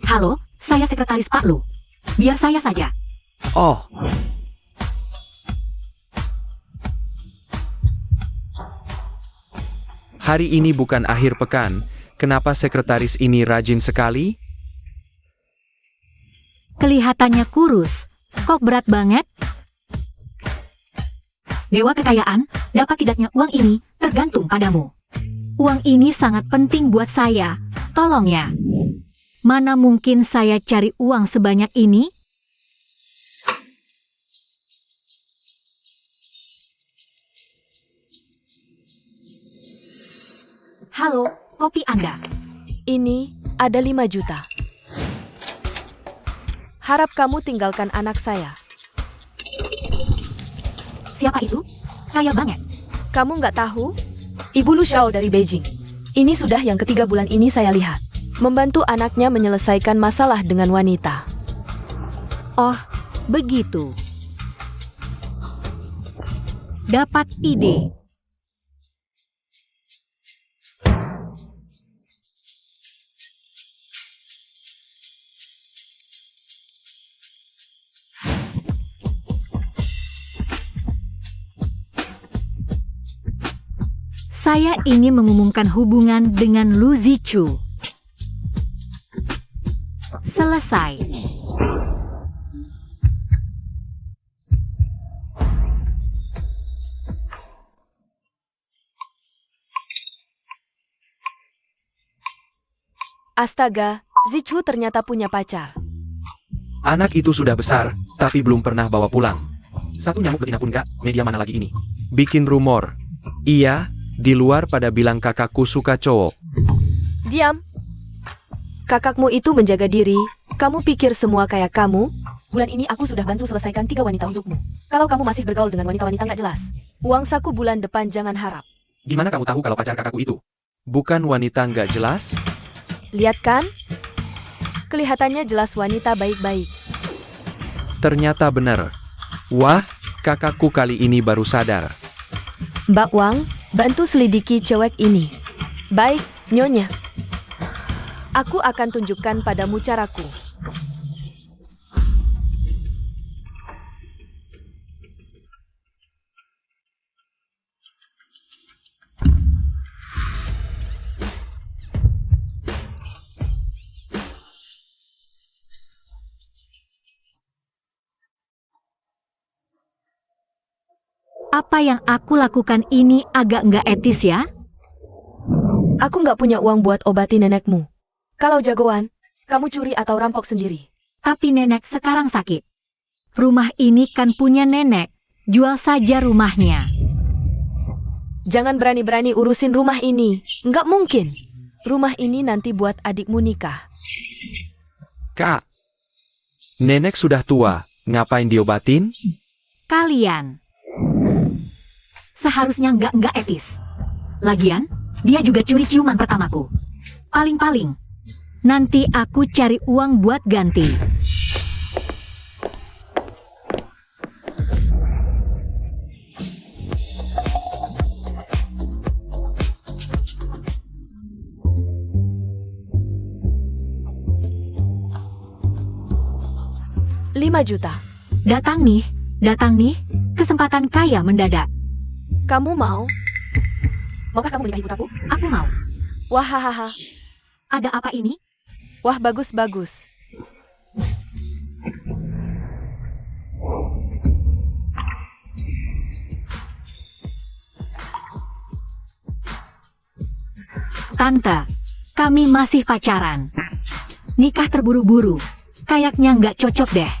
Halo, saya sekretaris Pak Lu. Biar saya saja. Oh, hari ini bukan akhir pekan. Kenapa sekretaris ini rajin sekali? Kelihatannya kurus. Kok berat banget? Dewa kekayaan, dapat tidaknya uang ini, tergantung padamu. Uang ini sangat penting buat saya. Tolong ya. Mana mungkin saya cari uang sebanyak ini? Halo, kopi Anda. Ini ada 5 juta. Harap kamu tinggalkan anak saya. Siapa itu? Kaya banget. Kamu nggak tahu? Ibu Lu Xiao dari Beijing. Ini sudah yang ketiga bulan ini saya lihat. Membantu anaknya menyelesaikan masalah dengan wanita. Oh, begitu. Dapat ide. Saya ingin mengumumkan hubungan dengan Lu Zichu. Selesai. Astaga, Zichu ternyata punya pacar. Anak itu sudah besar, tapi belum pernah bawa pulang. Satu nyamuk betina pun gak, media mana lagi ini? Bikin rumor. Iya, di luar pada bilang kakakku suka cowok. Diam. Kakakmu itu menjaga diri. Kamu pikir semua kayak kamu? Bulan ini aku sudah bantu selesaikan 3 wanita untukmu. Kalau kamu masih bergaul dengan wanita-wanita nggak jelas. Uang saku bulan depan jangan harap. Gimana kamu tahu kalau pacar kakakku itu? Bukan wanita nggak jelas? Lihat kan? Kelihatannya jelas wanita baik-baik. Ternyata benar. Wah, kakakku kali ini baru sadar. Mbak Wang, bantu selidiki cewek ini. Baik, Nyonya. Aku akan tunjukkan padamu caraku. Apa yang aku lakukan ini agak nggak etis ya? Aku nggak punya uang buat obati nenekmu. Kalau jagoan, kamu curi atau rampok sendiri. Tapi nenek sekarang sakit. Rumah ini kan punya nenek. Jual saja rumahnya. Jangan berani-berani urusin rumah ini. Nggak mungkin. Rumah ini nanti buat adikmu nikah. Kak, nenek sudah tua, ngapain diobatin? Kalian. Seharusnya nggak etis. Lagian, dia juga curi ciuman pertamaku. Paling-paling. Nanti aku cari uang buat ganti. Lima juta. Datang nih, kesempatan kaya mendadak. Kamu mau? Maukah kamu menikahi putraku? Aku mau. Wahahaha. Ada apa ini? Wah, bagus-bagus. Tante, kami masih pacaran. Nikah terburu-buru. Kayaknya nggak cocok deh.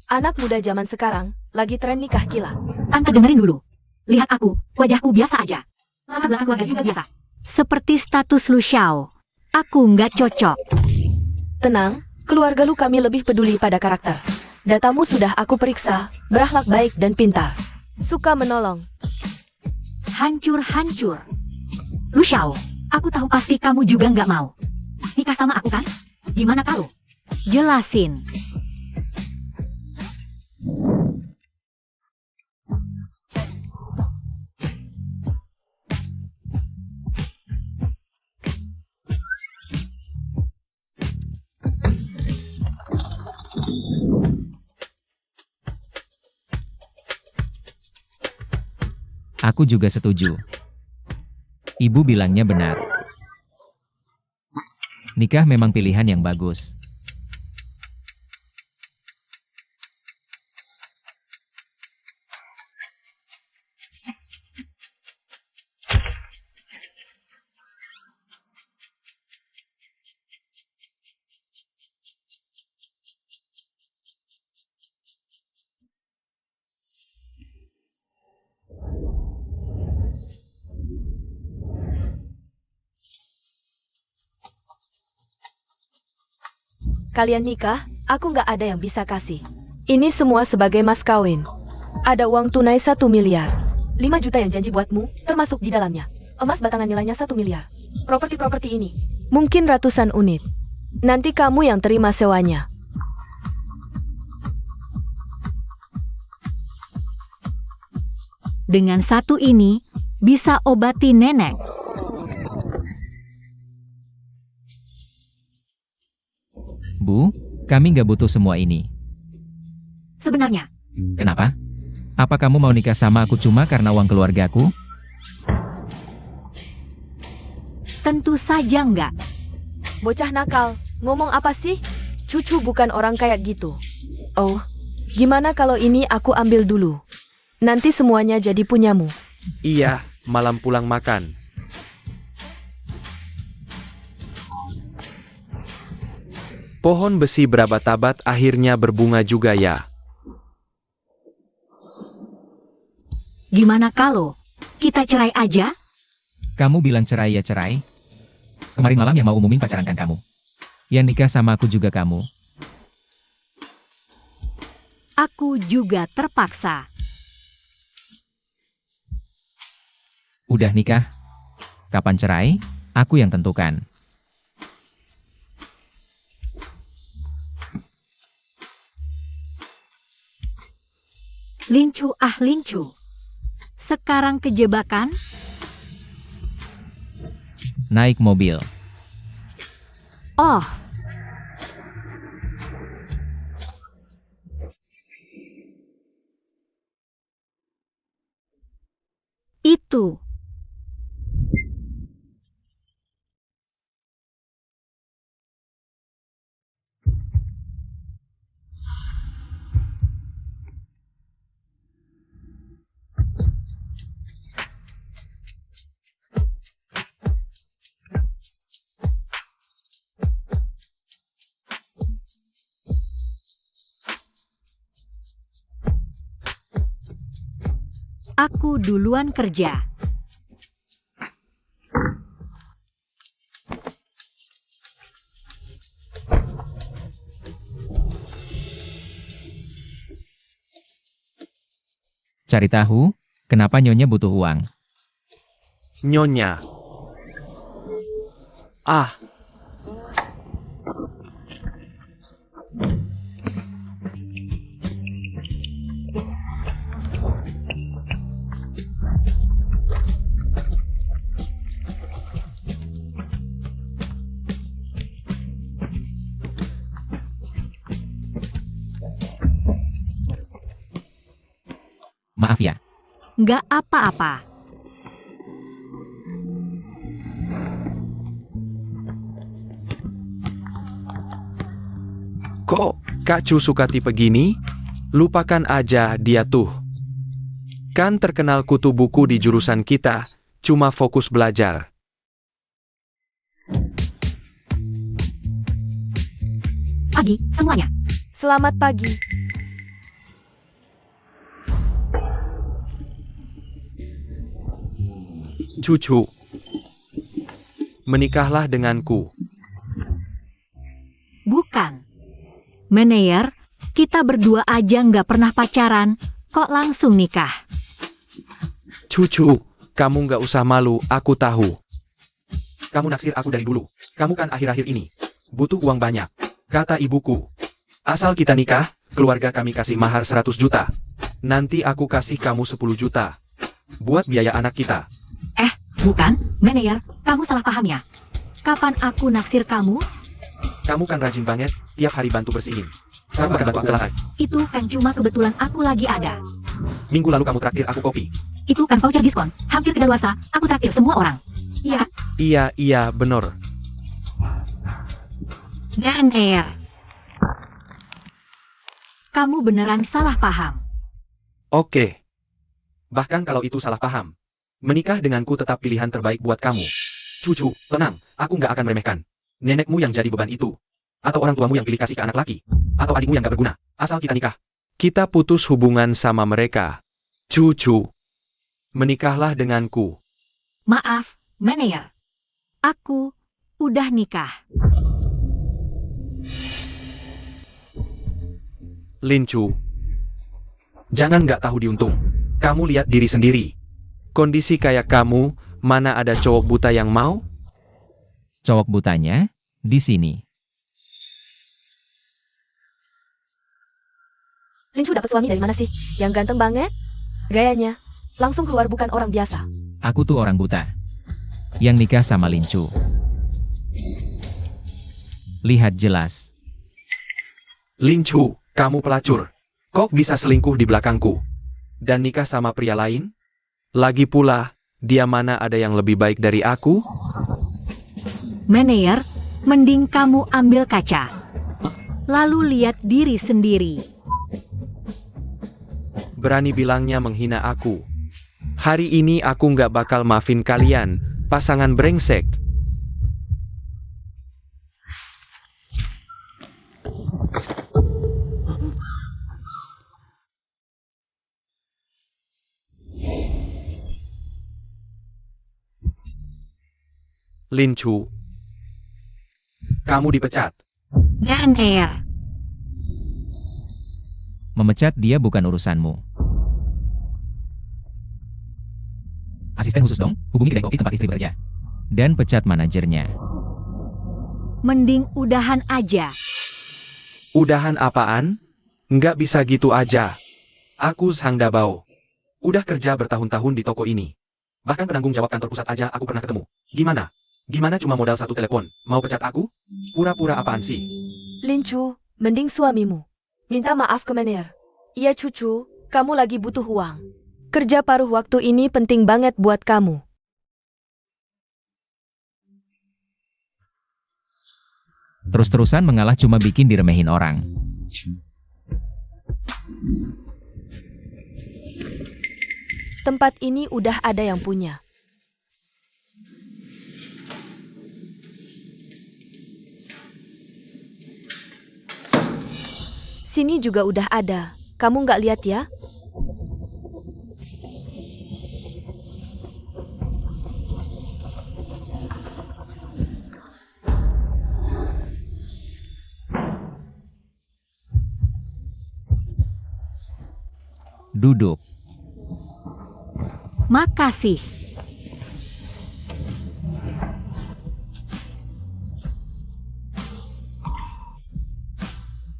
Anak muda zaman sekarang lagi tren nikah gila. Tante dengerin dulu. Lihat aku, wajahku biasa aja. Latar belakang keluarga juga biasa. Seperti status Lu Xiao. Aku nggak cocok. Tenang, keluarga lu kami lebih peduli pada karakter. Datamu sudah aku periksa, berakhlak baik dan pintar. Suka menolong. Hancur-hancur. Lu Xiao, aku tahu pasti kamu juga nggak mau. Nikah sama aku kan? Gimana kalau? Jelasin. Aku juga setuju. Ibu bilangnya benar. Nikah memang pilihan yang bagus. Kalian nikah, aku nggak ada yang bisa kasih. Ini semua sebagai mas kawin. Ada uang tunai 1 miliar. 5 juta yang janji buatmu, termasuk di dalamnya. Emas batangan nilainya 1 miliar. Properti-properti ini, mungkin ratusan unit. Nanti kamu yang terima sewanya. Dengan 1 ini, bisa obati nenek. Bu, kami nggak butuh semua ini. Sebenarnya, Kenapa? Apa kamu mau nikah sama aku cuma karena uang keluargaku? tentu saja enggak. Bocah nakal, ngomong apa sih? Cucu bukan orang kayak gitu. Oh, gimana kalau ini aku ambil dulu? Nanti semuanya jadi punyamu. Iya, malam pulang makan. Pohon besi berabat-abat akhirnya berbunga juga ya. Gimana kalau kita cerai aja? Kamu bilang cerai ya cerai. Kemarin malam yang mau umumin pacaran kan kamu. Yang nikah sama aku juga kamu. Aku juga terpaksa. Udah nikah? Kapan cerai? Aku yang tentukan. Lincu ah lincu. Sekarang kejebakan? Naik mobil. Oh, itu. Aku duluan kerja. Cari tahu, kenapa Nyonya butuh uang? Nyonya. Ah, Maaf ya. Nggak apa-apa. kok Kak Cu suka tipe gini? Lupakan aja dia tuh. Kan terkenal kutu buku di jurusan kita, cuma fokus belajar. Pagi, semuanya. Selamat pagi. Cucu, menikahlah denganku. Bukan. Meneyer, kita berdua aja nggak pernah pacaran, kok langsung nikah? Cucu, kamu nggak usah malu, aku tahu. Kamu naksir aku dari dulu. Kamu kan akhir-akhir ini butuh uang banyak. Kata ibuku, asal kita nikah, keluarga kami kasih mahar 100 juta. Nanti aku kasih kamu 10 juta. Buat biaya anak kita. Bukan, Meneyer, kamu salah paham ya. Kapan aku naksir kamu? Kamu kan rajin banget, tiap hari bantu bersihin. Kamu akan bantu aku lagi. Itu kan cuma kebetulan aku lagi ada. Minggu lalu kamu traktir aku kopi. Itu kan voucher diskon. Hampir kedaluarsa, aku traktir semua orang. Ya, Iya, bener. Meneer. Kamu beneran salah paham. Oke. Bahkan kalau itu salah paham, menikah denganku tetap pilihan terbaik buat kamu. Cucu, tenang, aku nggak akan meremehkan. Nenekmu yang jadi beban itu. Atau orang tuamu yang pilih kasih ke anak laki. Atau adikmu yang gak berguna. Asal kita nikah. Kita putus hubungan sama mereka. Cucu, menikahlah denganku. Maaf, Meneer. Aku udah nikah. Lincu. Jangan nggak tahu diuntung. Kamu lihat diri sendiri. Kondisi kayak kamu, mana ada cowok buta yang mau? Cowok butanya di sini. Lincu dapat suami dari mana sih? Yang ganteng banget? Gayanya langsung keluar bukan orang biasa. Aku tuh orang buta. Yang nikah sama Lincu. Lihat jelas. Lincu, kamu pelacur. Kok bisa selingkuh di belakangku? Dan nikah sama pria lain? Lagi pula, dia mana ada yang lebih baik dari aku? Meneer, mending kamu ambil kaca. Lalu lihat diri sendiri. Berani bilangnya menghina aku. Hari ini aku nggak bakal maafin kalian, pasangan brengsek. Lincu, kamu dipecat. Meneer. Memecat dia bukan urusanmu. Asisten khusus dong, hubungi kedai kopi tempat istri bekerja. Dan pecat manajernya. Mending udahan aja. Udahan apaan? Nggak bisa gitu aja. Aku Sang Dabao. Udah kerja bertahun-tahun di toko ini. Bahkan penanggung jawab kantor pusat aja aku pernah ketemu. Gimana? Gimana cuma modal satu telepon? Mau pecat aku? Pura-pura apaan sih? Lincu, mending suamimu. Minta maaf ke Meneer. Iya cucu, kamu lagi butuh uang. Kerja paruh waktu ini penting banget buat kamu. Terus-terusan mengalah cuma bikin diremehin orang. Tempat ini udah ada yang punya. Sini juga udah ada. Kamu nggak lihat ya? Duduk. Makasih.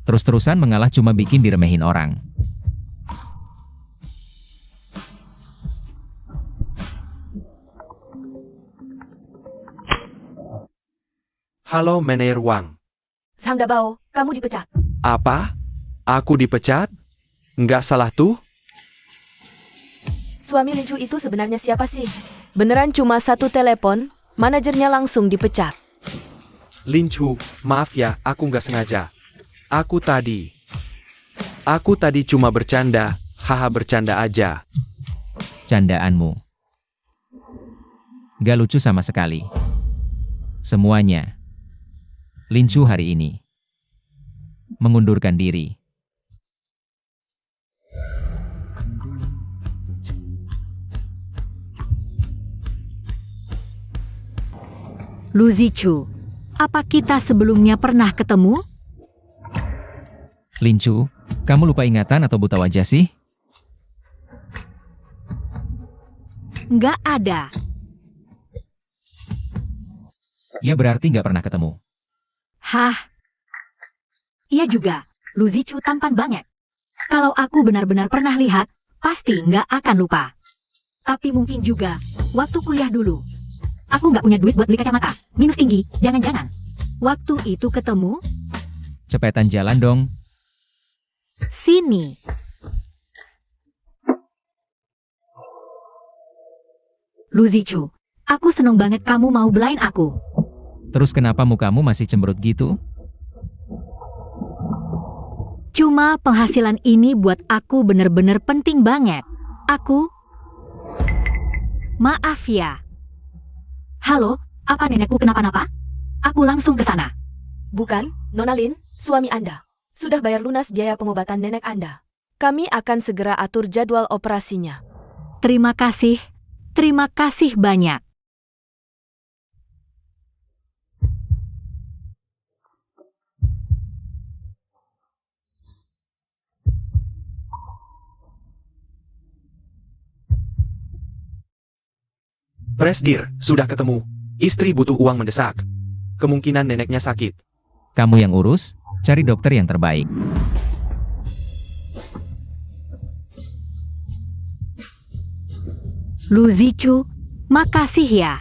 Terus-terusan mengalah cuma bikin diremehin orang. Halo Meneer Wang. Sang Dabao, kamu dipecat. Apa? Aku dipecat? Nggak salah tuh? Suami Lincu itu sebenarnya siapa sih? Beneran cuma satu telepon, manajernya langsung dipecat. Lincu, maaf ya, aku nggak sengaja. Aku tadi cuma bercanda, haha bercanda aja. Candaanmu. Gak lucu sama sekali. Semuanya. Lincu hari ini. Mengundurkan diri. Lu Zichu, apa kita sebelumnya pernah ketemu? Lincu, kamu lupa ingatan atau buta wajah sih? Nggak ada. Ya berarti nggak pernah ketemu. Hah? Iya juga, Lu Zichu tampan banget. Kalau aku benar-benar pernah lihat, pasti nggak akan lupa. Tapi mungkin juga, waktu kuliah dulu. Aku nggak punya duit buat beli kacamata, minus tinggi, jangan-jangan. Waktu itu ketemu, Cepetan jalan dong. sini. Lu Zichu, aku seneng banget kamu mau belain aku. Terus kenapa mukamu masih cemberut gitu? Cuma penghasilan ini buat aku bener-bener penting banget. Maaf ya. Halo, apa nenekku kenapa-napa? Aku langsung ke sana. Bukan, Nona Lin, suami Anda. Sudah bayar lunas biaya pengobatan nenek Anda. Kami akan segera atur jadwal operasinya. Terima kasih banyak. Presdir, sudah ketemu. Istri butuh uang mendesak. Kemungkinan neneknya sakit. Kamu yang urus, cari dokter yang terbaik. Lu Zichu, makasih ya.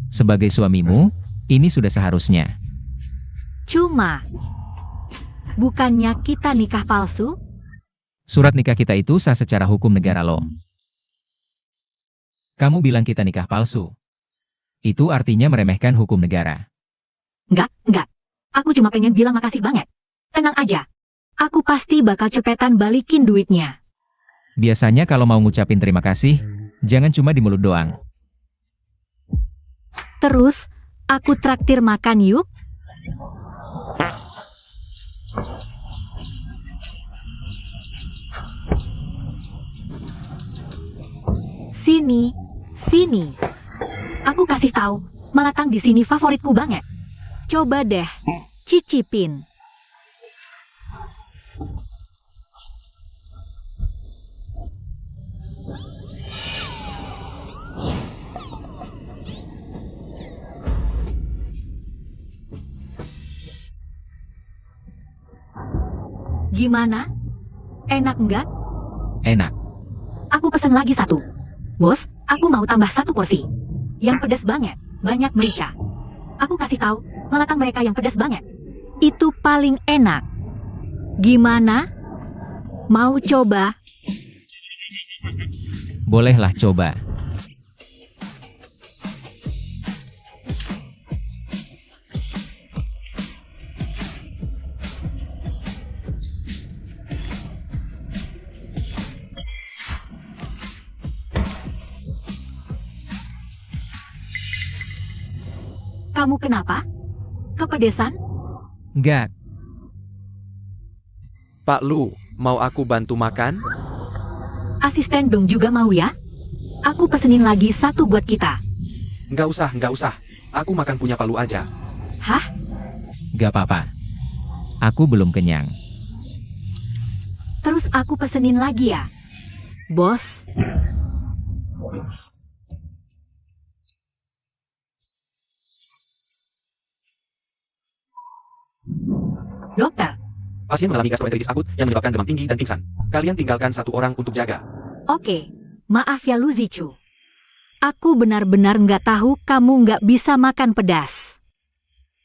Sebagai suamimu, ini sudah seharusnya. Cuma, bukannya kita nikah palsu? Surat nikah kita itu sah secara hukum negara lo. Kamu bilang kita nikah palsu. Itu artinya meremehkan hukum negara. Enggak. Aku cuma pengen bilang makasih banget. Tenang aja. Aku pasti bakal cepetan balikin duitnya. Biasanya kalau mau ngucapin terima kasih, jangan cuma di mulut doang. Terus, aku traktir makan yuk. Sini. Aku kasih tahu, malatang di sini favoritku banget. Coba deh, cicipin. Gimana? Enak nggak? Enak. Aku pesen lagi satu. Bos, aku mau tambah satu porsi. Yang pedas banget, banyak merica. Aku kasih tahu, malatang mereka yang pedas banget. Itu paling enak. Gimana? Mau coba? Bolehlah coba. Kamu kenapa? Kepedesan? Enggak. Pak Lu, mau aku bantu makan? Asisten dong juga mau ya? Aku pesenin lagi satu buat kita. Nggak usah. Aku makan punya Pak Lu aja. Hah? Gak apa-apa. Aku belum kenyang. Terus aku pesenin lagi ya? Bos? Dokter, Pasien mengalami gastroenteritis akut yang menyebabkan demam tinggi dan pingsan. Kalian tinggalkan satu orang untuk jaga. oke. Maaf ya Lu Zichu. Aku benar-benar nggak tahu kamu nggak bisa makan pedas.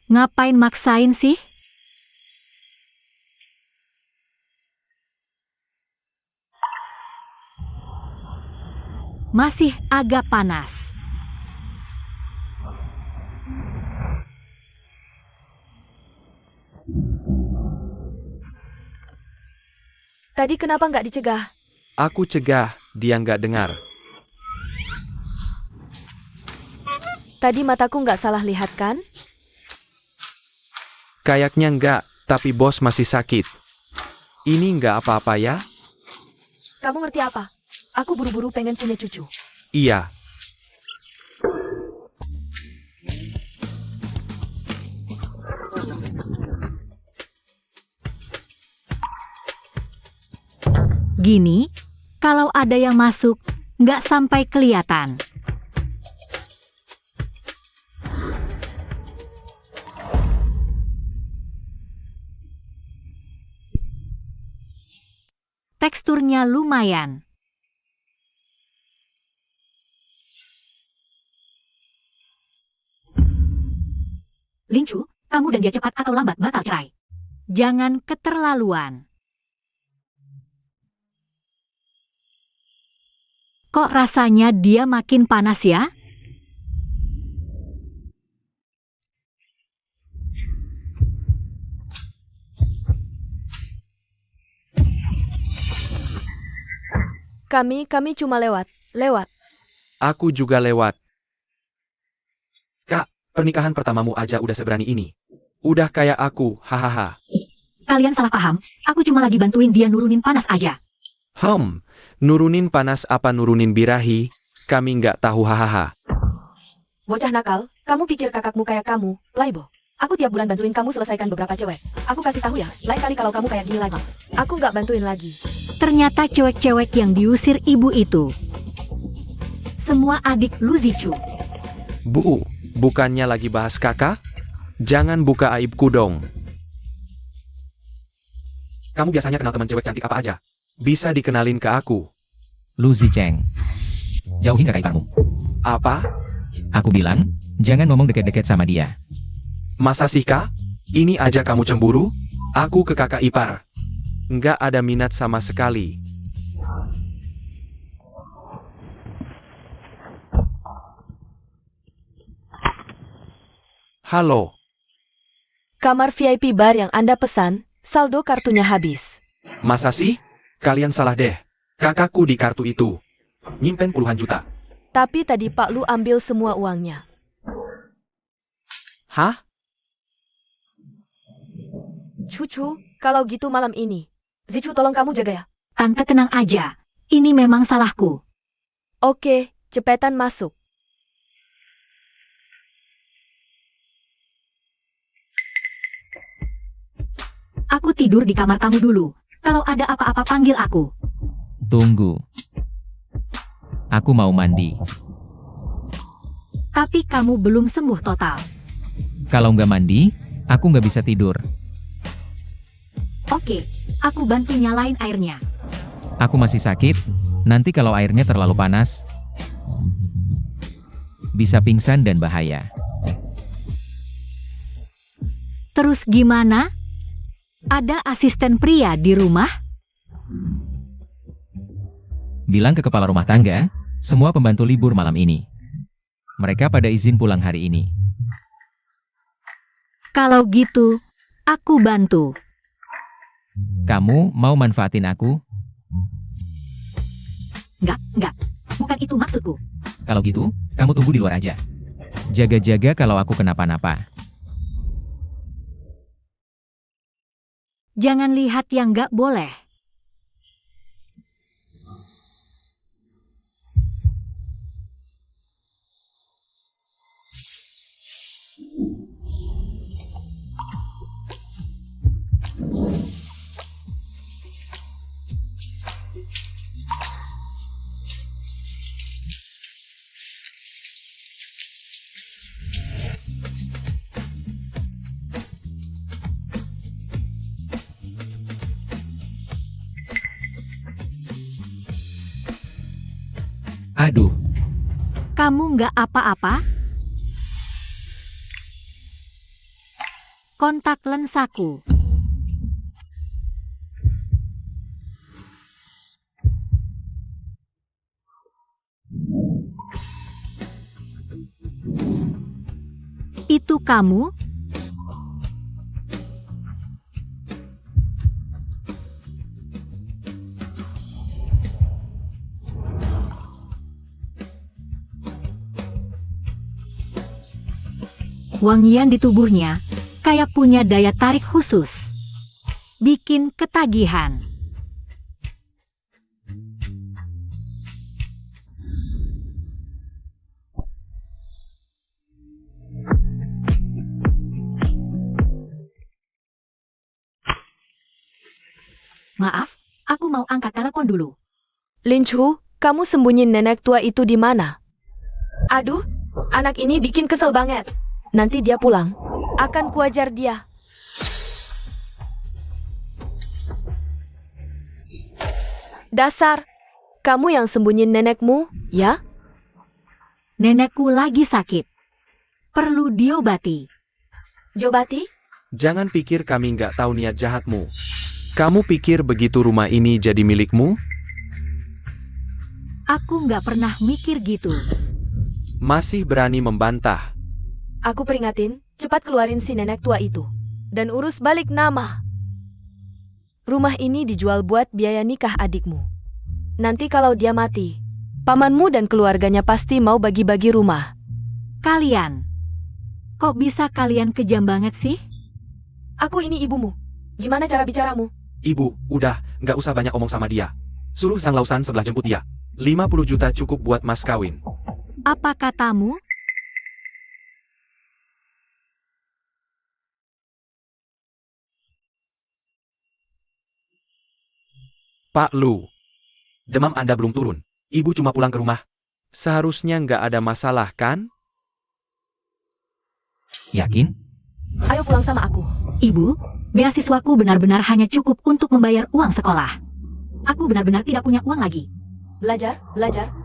Ngapain maksain sih? Masih agak panas. Tadi kenapa nggak dicegah? Aku cegah, dia nggak dengar. Tadi mataku nggak salah lihat kan? Kayaknya nggak, tapi bos masih sakit. Ini nggak apa-apa ya? Kamu ngerti apa? Aku buru-buru pengen punya cucu. Iya. Gini, kalau ada yang masuk, nggak sampai kelihatan. Teksturnya lumayan. Lingchu, kamu dan dia cepat atau lambat bakal cerai. Jangan keterlaluan. Kok rasanya dia makin panas ya? Kami cuma lewat. Aku juga lewat. Kak, pernikahan pertamamu aja udah seberani ini. Udah kayak aku, hahaha. Kalian salah paham, aku cuma lagi bantuin dia nurunin panas aja. Nurunin panas apa nurunin birahi? Kami nggak tahu, hahaha. Bocah nakal, kamu pikir kakakmu kayak kamu, playboy. Aku tiap bulan bantuin kamu selesaikan beberapa cewek. Aku kasih tahu ya, lain kali kalau kamu kayak gini lagi. Aku nggak bantuin lagi. Ternyata cewek-cewek yang diusir ibu itu semua adik Lu Zichu. Bu, bukannya lagi bahas kakak? Jangan buka aibku dong. Kamu biasanya kenal teman cewek cantik apa aja? Bisa dikenalin ke aku. Lu Zicheng. Jauhin kakak iparmu. Apa? Aku bilang, jangan ngomong deket-deket sama dia. Masa sih, Kak? Ini aja kamu cemburu? Aku ke kakak ipar. Nggak ada minat sama sekali. Halo. Kamar VIP bar yang Anda pesan, saldo kartunya habis. Masa sih? Kalian salah deh. Kakakku di kartu itu nyimpen puluhan juta. Tapi tadi Pak Lu ambil semua uangnya. Hah? Cucu, kalau gitu malam ini. Zichu tolong kamu jaga ya. Tante tenang aja, ini memang salahku. Oke, cepetan masuk. Aku tidur di kamar tamu dulu. Kalau ada apa-apa panggil aku. Tunggu. Aku mau mandi. Tapi kamu belum sembuh total. Kalau nggak mandi, aku nggak bisa tidur. Oke, aku bantu nyalain airnya. Aku masih sakit, nanti kalau airnya terlalu panas, bisa pingsan dan bahaya. Terus gimana? Ada asisten pria di rumah? Bilang ke kepala rumah tangga, semua pembantu libur malam ini. Mereka pada izin pulang hari ini. Kalau gitu, aku bantu. Kamu mau manfaatin aku? Enggak. Bukan itu maksudku. Kalau gitu, kamu tunggu di luar aja. Jaga-jaga kalau aku kenapa-napa. Jangan lihat yang nggak boleh. Aduh, Kamu nggak apa-apa? Kontak lensaku. Itu kamu? Wangian di tubuhnya kayak punya daya tarik khusus. Bikin ketagihan. Maaf, aku mau angkat telepon dulu. Lin Chu, kamu sembunyiin nenek tua itu di mana? Aduh, anak ini bikin kesel banget. Nanti dia pulang, akan kuajar dia. Dasar, kamu yang sembunyiin nenekmu, ya? Nenekku lagi sakit. Perlu diobati. Jobati? Jangan pikir kami nggak tahu niat jahatmu. Kamu pikir begitu rumah ini jadi milikmu? Aku nggak pernah mikir gitu. Masih berani membantah. Aku peringatin, cepat keluarin si nenek tua itu. Dan urus balik nama. Rumah ini dijual buat biaya nikah adikmu. Nanti kalau dia mati, pamanmu dan keluarganya pasti mau bagi-bagi rumah. Kalian. Kok bisa kalian kejam banget sih? Aku ini ibumu. Gimana cara bicaramu? Ibu, udah, nggak usah banyak omong sama dia. Suruh Sang Lausan sebelah jemput dia. 50 juta cukup buat mas kawin. Apa katamu? Pak Lu, demam Anda belum turun. Ibu cuma pulang ke rumah. Seharusnya nggak ada masalah kan? Yakin? Ayo pulang sama aku. Ibu, beasiswaku benar-benar hanya cukup untuk membayar uang sekolah. Aku benar-benar tidak punya uang lagi. Belajar,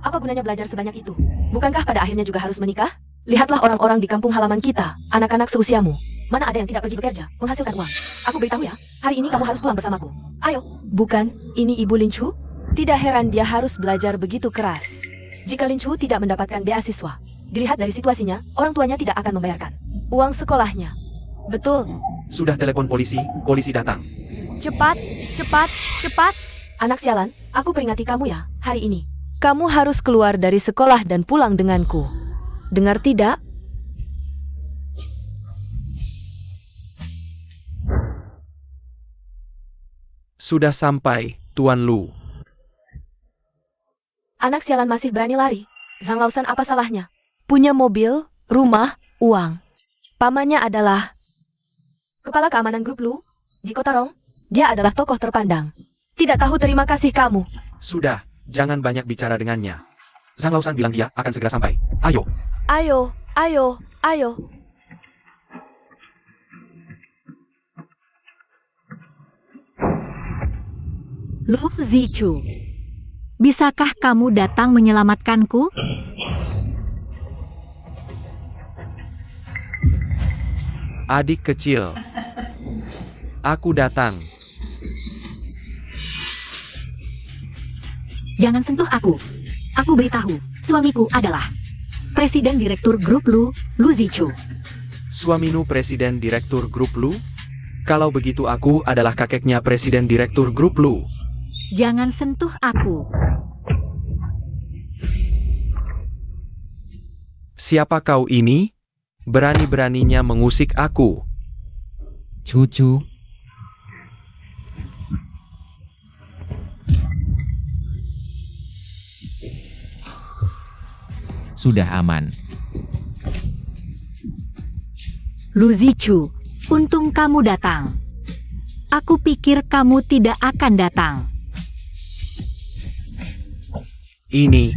apa gunanya belajar sebanyak itu? Bukankah pada akhirnya juga harus menikah? Lihatlah orang-orang di kampung halaman kita, anak-anak seusiamu. Mana ada yang tidak pergi bekerja, menghasilkan uang? Aku beritahu ya, hari ini kamu harus pulang bersamaku. Ayo. Bukan, ini Ibu Lin Chu? Tidak heran dia harus belajar begitu keras. Jika Lin Chu tidak mendapatkan beasiswa, dilihat dari situasinya, orang tuanya tidak akan membayarkan uang sekolahnya. Betul. Sudah telepon polisi, polisi datang. Cepat. Anak sialan, aku peringati kamu ya, hari ini. Kamu harus keluar dari sekolah dan pulang denganku. Dengar tidak? Sudah sampai, Tuan Lu. Anak sialan masih berani lari. Sang Lausan apa salahnya? Punya mobil, rumah, uang. Pamannya adalah kepala keamanan grup Lu di Kota Rong. Dia adalah tokoh terpandang. Tidak tahu terima kasih kamu. Sudah, jangan banyak bicara dengannya. Sang Lausan bilang dia akan segera sampai. Ayo. Ayo. Lu Zichu, bisakah kamu datang menyelamatkanku? Adik kecil. Aku datang. Jangan sentuh aku. Aku beritahu, suamiku adalah Presiden Direktur Grup Lu Zichu. Suamimu Presiden Direktur Grup Lu? Kalau begitu aku adalah kakeknya Presiden Direktur Grup Lu. Jangan sentuh aku. Siapa kau ini? Berani-beraninya mengusik aku. Cucu. Sudah aman. Lu Zichu, untung kamu datang. Aku pikir kamu tidak akan datang. Ini.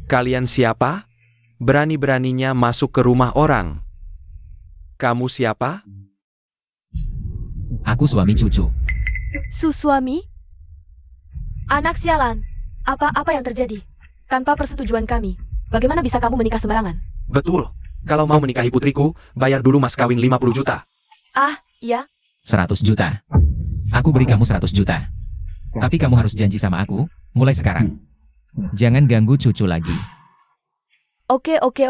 Kalian siapa? Berani-beraninya masuk ke rumah orang. Kamu siapa? Aku suami Cucu. Suami? Anak sialan. Apa yang terjadi? Tanpa persetujuan kami, bagaimana bisa kamu menikah sembarangan? Betul. Kalau mau menikahi putriku, bayar dulu mas kawin 50 juta. Ah, iya. 100 juta. Aku beri kamu 100 juta. Tapi kamu harus janji sama aku, mulai sekarang. Jangan ganggu Cucu lagi. Oke. 1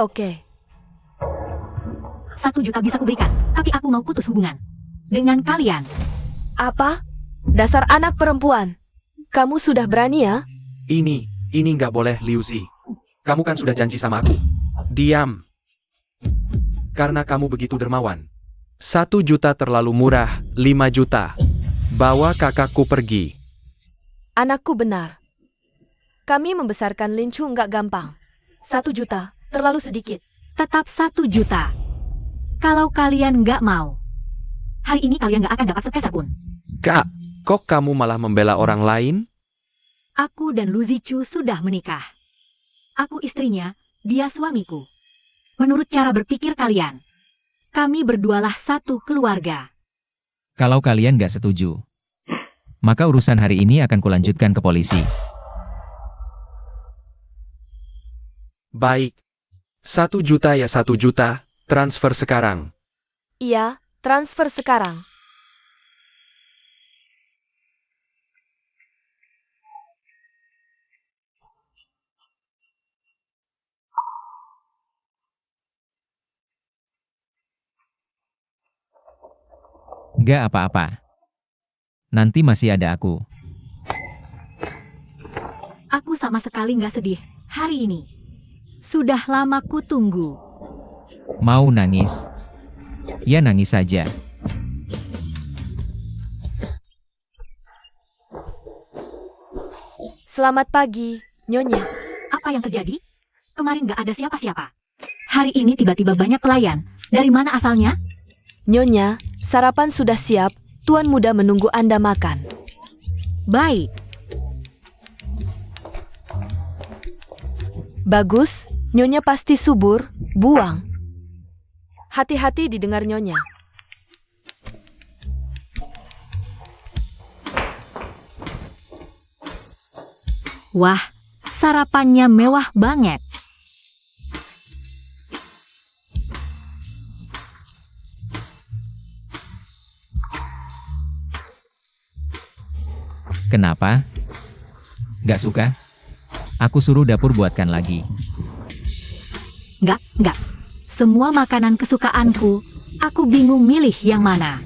juta bisa kuberikan, tapi aku mau putus hubungan dengan kalian. Apa? Dasar anak perempuan. Kamu sudah berani ya? Ini nggak boleh, Liu Zi. Kamu kan sudah janji sama aku. Diam. Karena kamu begitu dermawan. 1 juta terlalu murah, 5 juta. Bawa kakakku pergi. Anakku benar. Kami membesarkan Lin Chu nggak gampang. 1 juta, terlalu sedikit. Tetap 1 juta. Kalau kalian nggak mau, hari ini kalian nggak akan dapat sepeser pun. Kak, kok kamu malah membela orang lain? Aku dan Lu Zichu sudah menikah. Aku istrinya, dia suamiku. Menurut cara berpikir kalian, kami berdualah satu keluarga. Kalau kalian gak setuju, maka urusan hari ini akan kulanjutkan ke polisi. Baik. 1 juta ya 1 juta, transfer sekarang. Iya, transfer sekarang. Gak apa-apa. Nanti masih ada aku. Aku sama sekali nggak sedih hari ini. Sudah lama ku tunggu. Mau nangis? Ya nangis saja. Selamat pagi, Nyonya. Apa yang terjadi? Kemarin nggak ada siapa-siapa. Hari ini tiba-tiba banyak pelayan. Dari mana asalnya? Nyonya, sarapan sudah siap. Tuan muda menunggu Anda makan. Baik. Bagus, Nyonya pasti subur. Buang. Hati-hati didengar Nyonya. Wah, sarapannya mewah banget. Kenapa? Gak suka? Aku suruh dapur buatkan lagi. Nggak. Semua makanan kesukaanku. Aku bingung milih yang mana.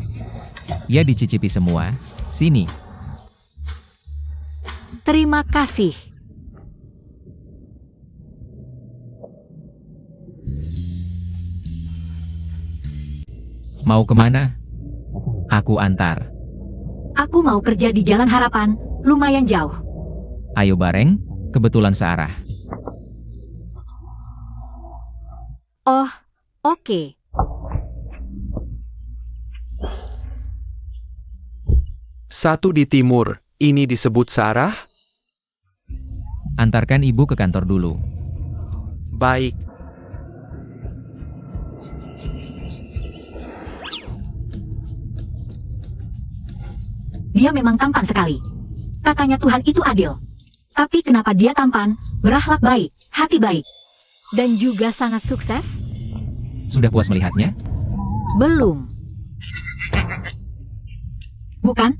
Ya dicicipi semua. Sini. Terima kasih. Mau kemana? Aku antar. Aku mau kerja di Jalan Harapan, lumayan jauh. Ayo bareng, kebetulan searah. Oh, oke. Satu di timur, ini disebut searah? Antarkan ibu ke kantor dulu. Baik. Dia memang tampan sekali. Katanya Tuhan itu adil. Tapi kenapa dia tampan, berakhlak baik, hati baik, dan juga sangat sukses? Sudah puas melihatnya? Belum. Bukan.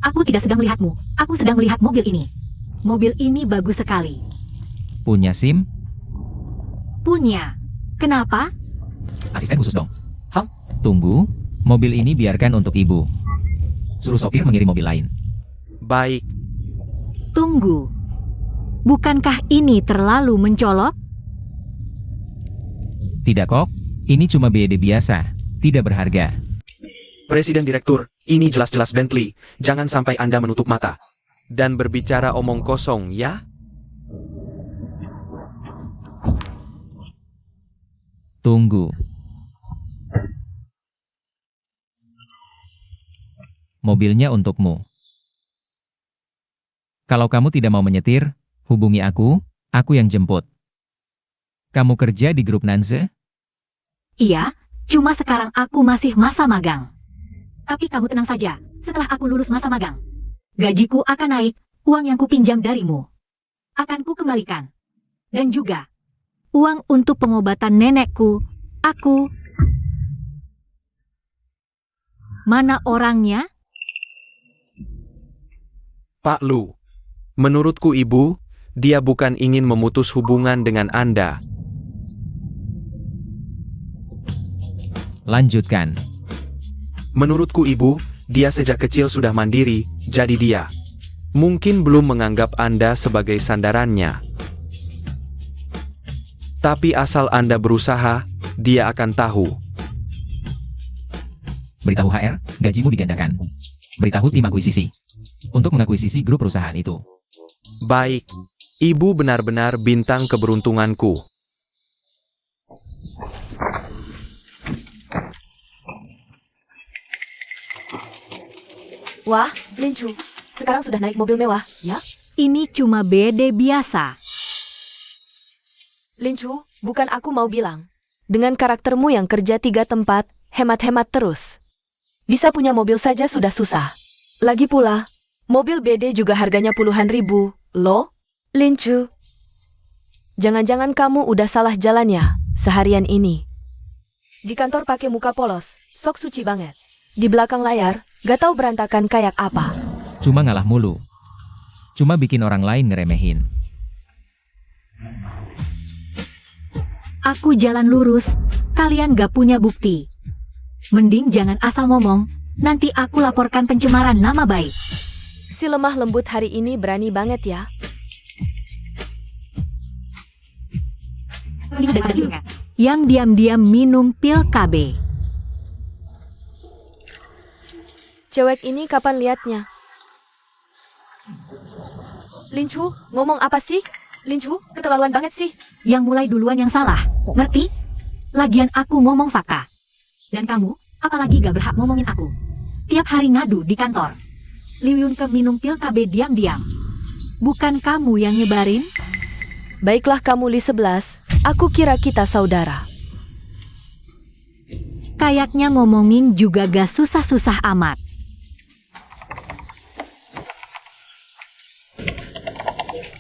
Aku tidak sedang melihatmu. Aku sedang melihat mobil ini. Mobil ini bagus sekali. Punya SIM? Punya. Kenapa? Asisten khusus dong. Tunggu, mobil ini biarkan untuk ibu. Suruh sopir mengirim mobil lain. Baik. Tunggu. Bukankah ini terlalu mencolok? Tidak kok, ini cuma BD biasa, tidak berharga. Presiden Direktur, ini jelas-jelas Bentley. Jangan sampai Anda menutup mata. Dan berbicara omong kosong, ya? Tunggu. Mobilnya untukmu. Kalau kamu tidak mau menyetir, hubungi aku yang jemput. Kamu kerja di grup Nanze? Iya, cuma sekarang aku masih masa magang. Tapi kamu tenang saja, setelah aku lulus masa magang, gajiku akan naik, uang yang kupinjam darimu akan ku kembalikan. Dan juga, uang untuk pengobatan nenekku, aku... Mana orangnya? Pak Lu. Menurutku Ibu, dia bukan ingin memutus hubungan dengan Anda. Lanjutkan. Menurutku Ibu, dia sejak kecil sudah mandiri, jadi dia mungkin belum menganggap Anda sebagai sandarannya. Tapi asal Anda berusaha, dia akan tahu. Beritahu HR, gajimu digandakan. Beritahu tim akuisisi untuk mengakuisisi grup perusahaan itu. Baik, Ibu benar-benar bintang keberuntunganku. Wah, Lincu, sekarang sudah naik mobil mewah, ya? Ini cuma BD biasa. Lincu, bukan aku mau bilang. Dengan karaktermu yang kerja 3 tempat, hemat-hemat terus. Bisa punya mobil saja sudah susah. Lagi pula, mobil BD juga harganya puluhan ribu, loh? Lincu, jangan-jangan kamu udah salah jalan ya, seharian ini. Di kantor pakai muka polos, sok suci banget. Di belakang layar, gak tahu berantakan kayak apa. Cuma ngalah mulu. Cuma bikin orang lain ngeremehin. Aku jalan lurus, kalian gak punya bukti. Mending jangan asal ngomong, Nanti aku laporkan pencemaran nama baik. Si lemah lembut hari ini berani banget ya. Yang diam-diam minum pil KB. Cewek ini kapan liatnya? Lincu, ngomong apa sih? Lincu, keterlaluan banget sih. Yang mulai duluan yang salah, ngerti? Lagian aku ngomong fakta. Dan kamu, apalagi gak berhak ngomongin aku. Tiap hari ngadu di kantor. Liu Yun ke minum pil KB diam-diam. Bukan kamu yang nyebarin? Baiklah kamu Li 11, aku kira kita saudara. Kayaknya ngomongin juga gak susah-susah amat.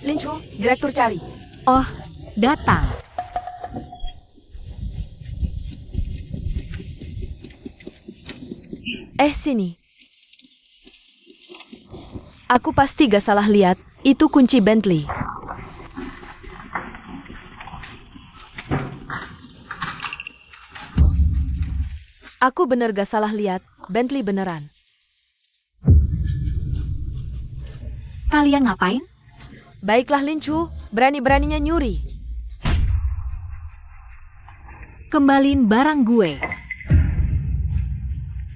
Lincu, direktur cari. Oh, datang. Sini. Aku pasti gak salah lihat, itu kunci Bentley. Aku bener gak salah lihat, Bentley beneran. Kalian ngapain? Baiklah Lincu, berani-beraninya nyuri. Kembalin barang gue.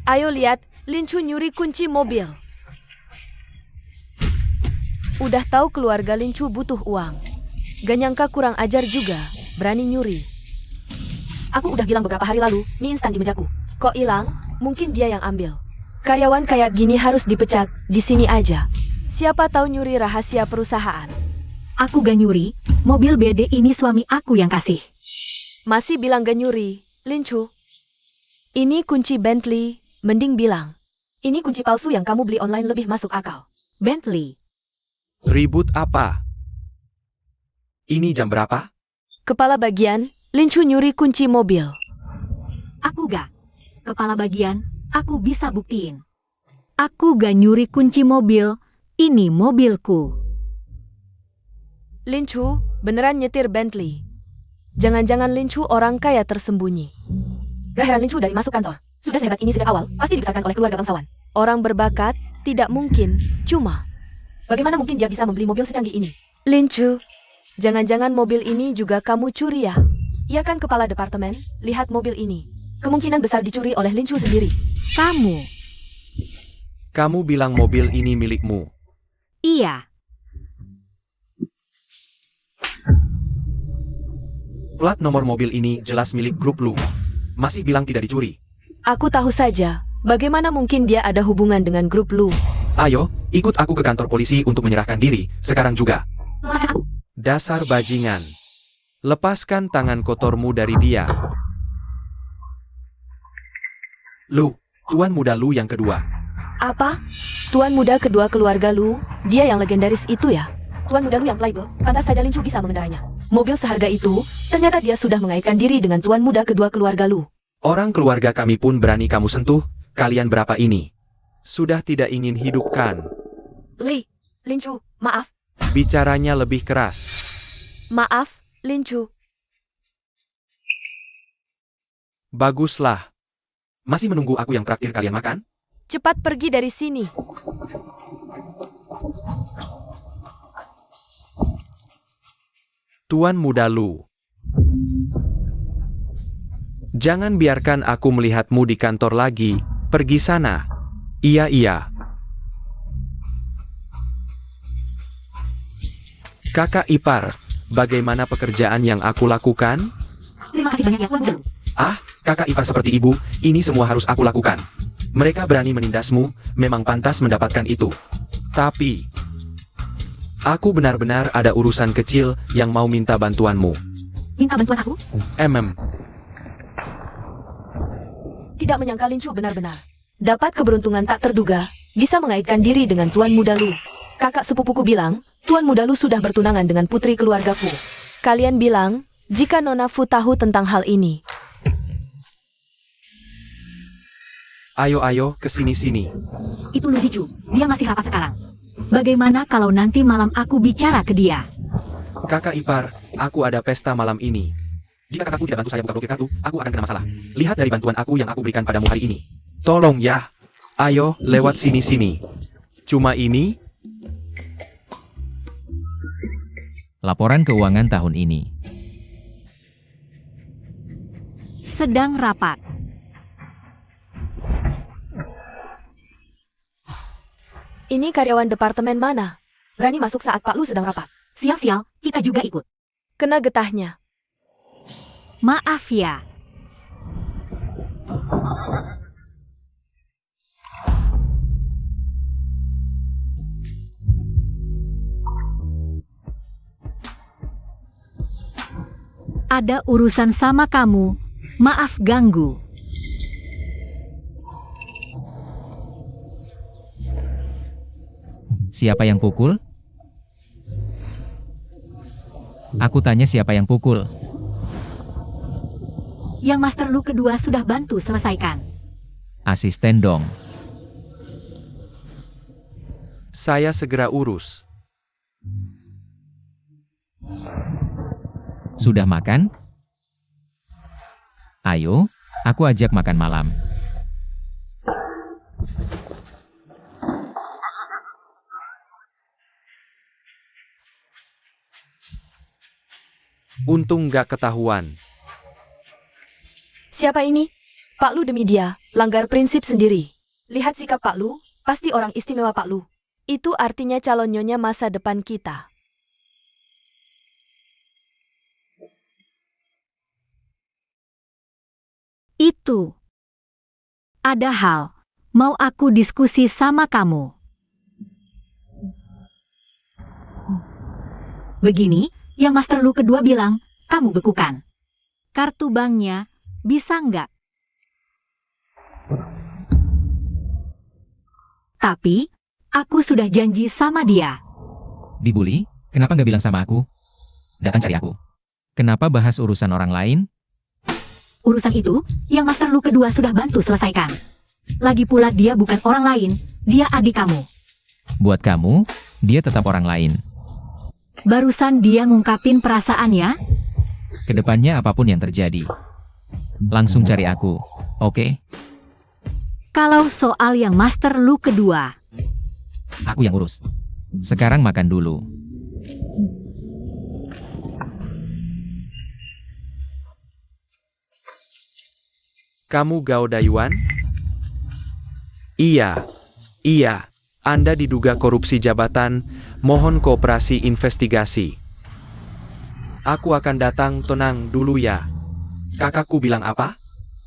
Ayo lihat, Lincu nyuri kunci mobil. Udah tahu keluarga Lincu butuh uang. Gak nyangka kurang ajar juga, berani nyuri. Aku udah bilang beberapa hari lalu, mie instan di mejaku. Kok hilang? Mungkin dia yang ambil. Karyawan kayak gini harus dipecat, di sini aja. Siapa tahu nyuri rahasia perusahaan. Aku gak nyuri, mobil BD ini suami aku yang kasih. Masih bilang gak nyuri, Lincu. Ini kunci Bentley, mending bilang. Ini kunci palsu yang kamu beli online lebih masuk akal. Bentley. Ribut apa? Ini jam berapa? Kepala bagian, Lincu nyuri kunci mobil. Aku gak. Kepala bagian, aku bisa buktiin. Aku gak nyuri kunci mobil, ini mobilku. Lincu, beneran nyetir Bentley. Jangan-jangan Lincu orang kaya tersembunyi. Gak heran Lincu dari masuk kantor. Sudah sehebat ini sejak awal, pasti dibesarkan oleh keluarga bangsawan. Orang berbakat, tidak mungkin, cuma. Bagaimana mungkin dia bisa membeli mobil secanggih ini? Lincu, jangan-jangan mobil ini juga kamu curi ya? Ia kan kepala departemen, lihat mobil ini. Kemungkinan besar dicuri oleh Lincu sendiri. Kamu bilang mobil ini milikmu. Iya. Plat nomor mobil ini jelas milik grup Lu. Masih bilang tidak dicuri. Aku tahu saja, bagaimana mungkin dia ada hubungan dengan grup Lu? Ayo, ikut aku ke kantor polisi untuk menyerahkan diri, sekarang juga. Aku. Dasar bajingan. Lepaskan tangan kotormu dari dia. Lu, tuan muda Lu yang kedua. Apa? Tuan muda kedua keluarga Lu, dia yang legendaris itu ya? Tuan muda Lu yang playboy, pantas saja Lincu bisa mengendarainya. Mobil seharga itu, ternyata dia sudah mengaitkan diri dengan tuan muda kedua keluarga Lu. Orang keluarga kami pun berani kamu sentuh, kalian berapa ini? Sudah tidak ingin hidupkan. Lincu, maaf. Bicaranya lebih keras. Maaf, Lincu. Baguslah. Masih menunggu aku yang traktir kalian makan? Cepat pergi dari sini. Tuan muda Lu. Jangan biarkan aku melihatmu di kantor lagi, pergi sana. Iya. Kakak ipar, bagaimana pekerjaan yang aku lakukan? Terima kasih banyak ya Tuan muda Lu. Kakak ipar seperti ibu, ini semua harus aku lakukan. Mereka berani menindasmu, memang pantas mendapatkan itu. Tapi, aku benar-benar ada urusan kecil yang mau minta bantuanmu. Minta bantuan aku? Tidak menyangka Lincu benar-benar dapat keberuntungan tak terduga, bisa mengaitkan diri dengan Tuan Muda Lu. Kakak sepupuku bilang, Tuan Muda Lu sudah bertunangan dengan putri keluarga Fu. Kalian bilang, jika Nona Fu tahu tentang hal ini. Ayo, kesini-sini. Itu Lu Zichu, dia masih rapat sekarang. Bagaimana kalau nanti malam aku bicara ke dia? Kakak ipar, aku ada pesta malam ini. Jika kakakku tidak bantu saya buka blokir kartu, aku akan kena masalah. Lihat dari bantuan aku yang aku berikan padamu hari ini. Tolong ya. Ayo, lewat sini-sini. Cuma ini, Laporan keuangan tahun ini. Sedang rapat. Ini karyawan departemen mana? Berani masuk saat Pak Lu sedang rapat. Sial-sial, kita juga ikut. Kena getahnya. Maaf ya. Ada urusan sama kamu. Maaf ganggu. Siapa yang pukul? Aku tanya siapa yang pukul. Yang Master Lu kedua sudah bantu selesaikan. Asisten dong. saya segera urus. Sudah makan? Ayo, aku ajak makan malam. Untung gak ketahuan. Siapa ini? Pak Lu demi dia, langgar prinsip sendiri. Lihat sikap Pak Lu, pasti orang istimewa Pak Lu. Itu artinya calon nyonya masa depan kita. Itu. Ada hal. Mau aku diskusi sama kamu. Begini, yang Master Lu kedua bilang, kamu bekukan. Kartu banknya, bisa nggak? Tapi, aku sudah janji sama dia. Dibully? Kenapa nggak bilang sama aku? Datang cari aku. Kenapa bahas urusan orang lain? Urusan itu, yang Master Lu kedua sudah bantu selesaikan. Lagi pula dia bukan orang lain, dia adik kamu. Buat kamu, dia tetap orang lain. Barusan dia ngungkapin perasaannya. Kedepannya apapun yang terjadi, langsung cari aku, oke? Kalau soal yang Master Lu kedua, Aku yang urus. Sekarang makan dulu. Kamu Gao Dayuan? Iya. Anda diduga korupsi jabatan, mohon kooperasi investigasi. Aku akan datang, tenang dulu ya. Kakakku bilang apa?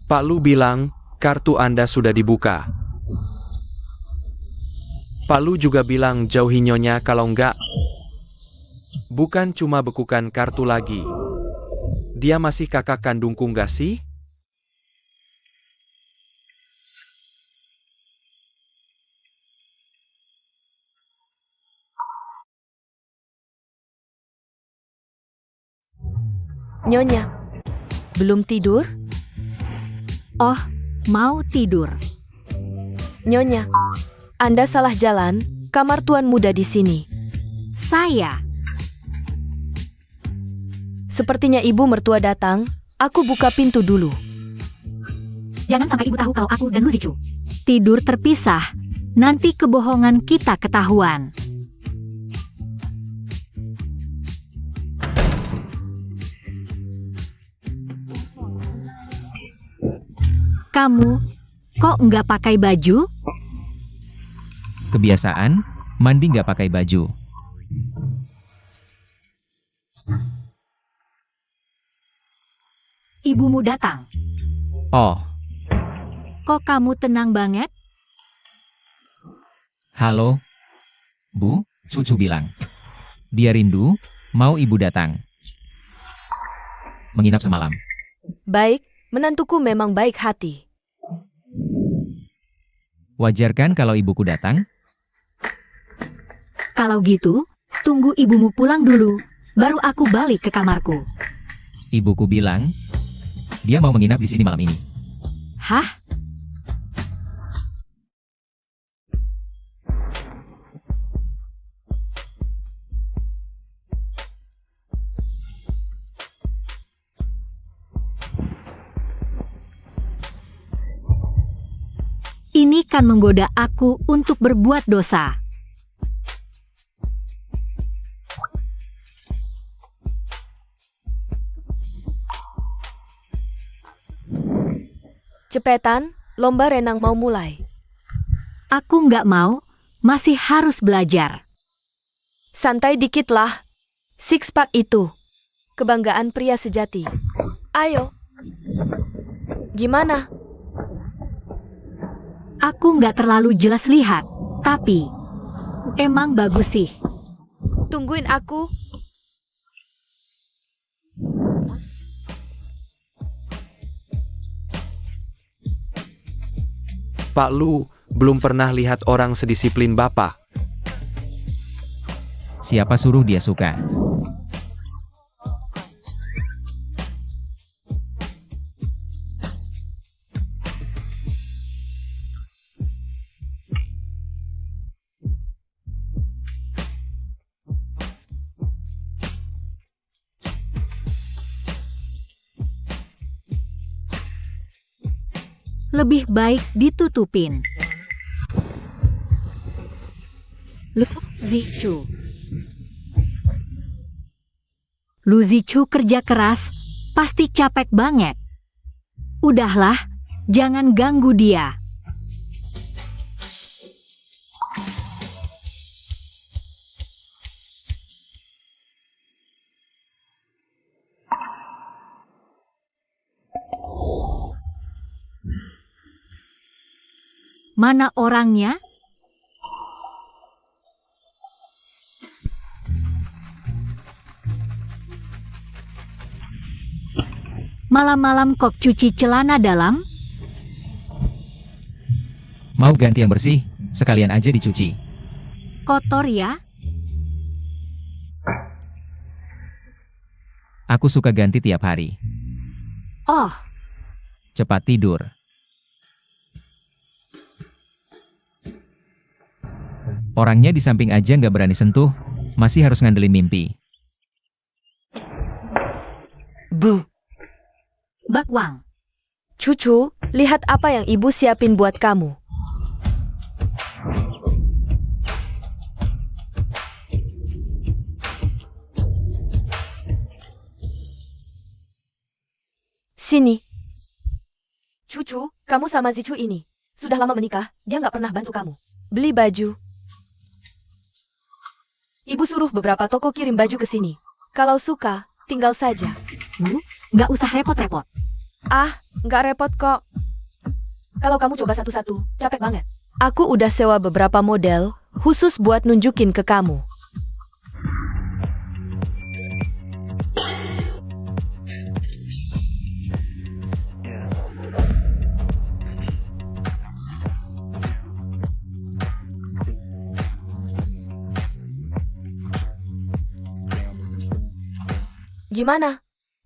Pak Lu bilang, kartu Anda sudah dibuka. Pak Lu juga bilang jauhi nyonya kalau enggak. Bukan cuma bekukan kartu lagi. Dia masih kakak kandungku enggak sih? Nyonya, belum tidur? oh, mau tidur. Nyonya, Anda salah jalan, kamar tuan muda di sini. Saya, Sepertinya ibu mertua datang, aku buka pintu dulu. jangan sampai ibu tahu kalau aku dan Lu Zichu tidur terpisah. Nanti kebohongan kita ketahuan. Kamu, kok nggak pakai baju? Kebiasaan, mandi nggak pakai baju. Ibumu datang. Oh, Kok kamu tenang banget? halo? Bu, cucu bilang. Dia rindu, mau ibu datang. Menginap semalam. Baik, menantuku memang baik hati. Wajar kan kalau ibuku datang? Kalau gitu, tunggu ibumu pulang dulu, baru aku balik ke kamarku. Ibuku bilang, dia mau menginap di sini malam ini. Hah? Ini akan menggoda aku untuk berbuat dosa. Cepetan, lomba renang mau mulai. Aku nggak mau, masih harus belajar. Santai dikit lah. Six pack itu. Kebanggaan pria sejati. Ayo. Gimana? Aku nggak terlalu jelas lihat, tapi emang bagus sih. Tungguin aku. Pak Lu, belum pernah lihat orang sedisiplin Bapak. Siapa suruh dia suka? Lebih baik ditutupin. Lu Zichu. Lu Zichu kerja keras, pasti capek banget. Udahlah, jangan ganggu dia. Mana orangnya? Malam-malam kok cuci celana dalam? Mau ganti yang bersih, sekalian aja dicuci. Kotor ya? Aku suka ganti tiap hari. Oh, Cepat tidur. Orangnya di samping aja nggak berani sentuh, masih harus ngandelin mimpi. Bu. Bakwang. Cucu, lihat apa yang ibu siapin buat kamu. Sini. Cucu, kamu sama Zichu ini. Sudah lama menikah, dia nggak pernah bantu kamu. Beli baju. Ibu suruh beberapa toko kirim baju ke sini. Kalau suka, tinggal saja. Bu, nggak usah repot-repot. Ah, nggak repot kok. Kalau kamu coba satu-satu, capek banget. Aku udah sewa beberapa model, khusus buat nunjukin ke kamu. Gimana?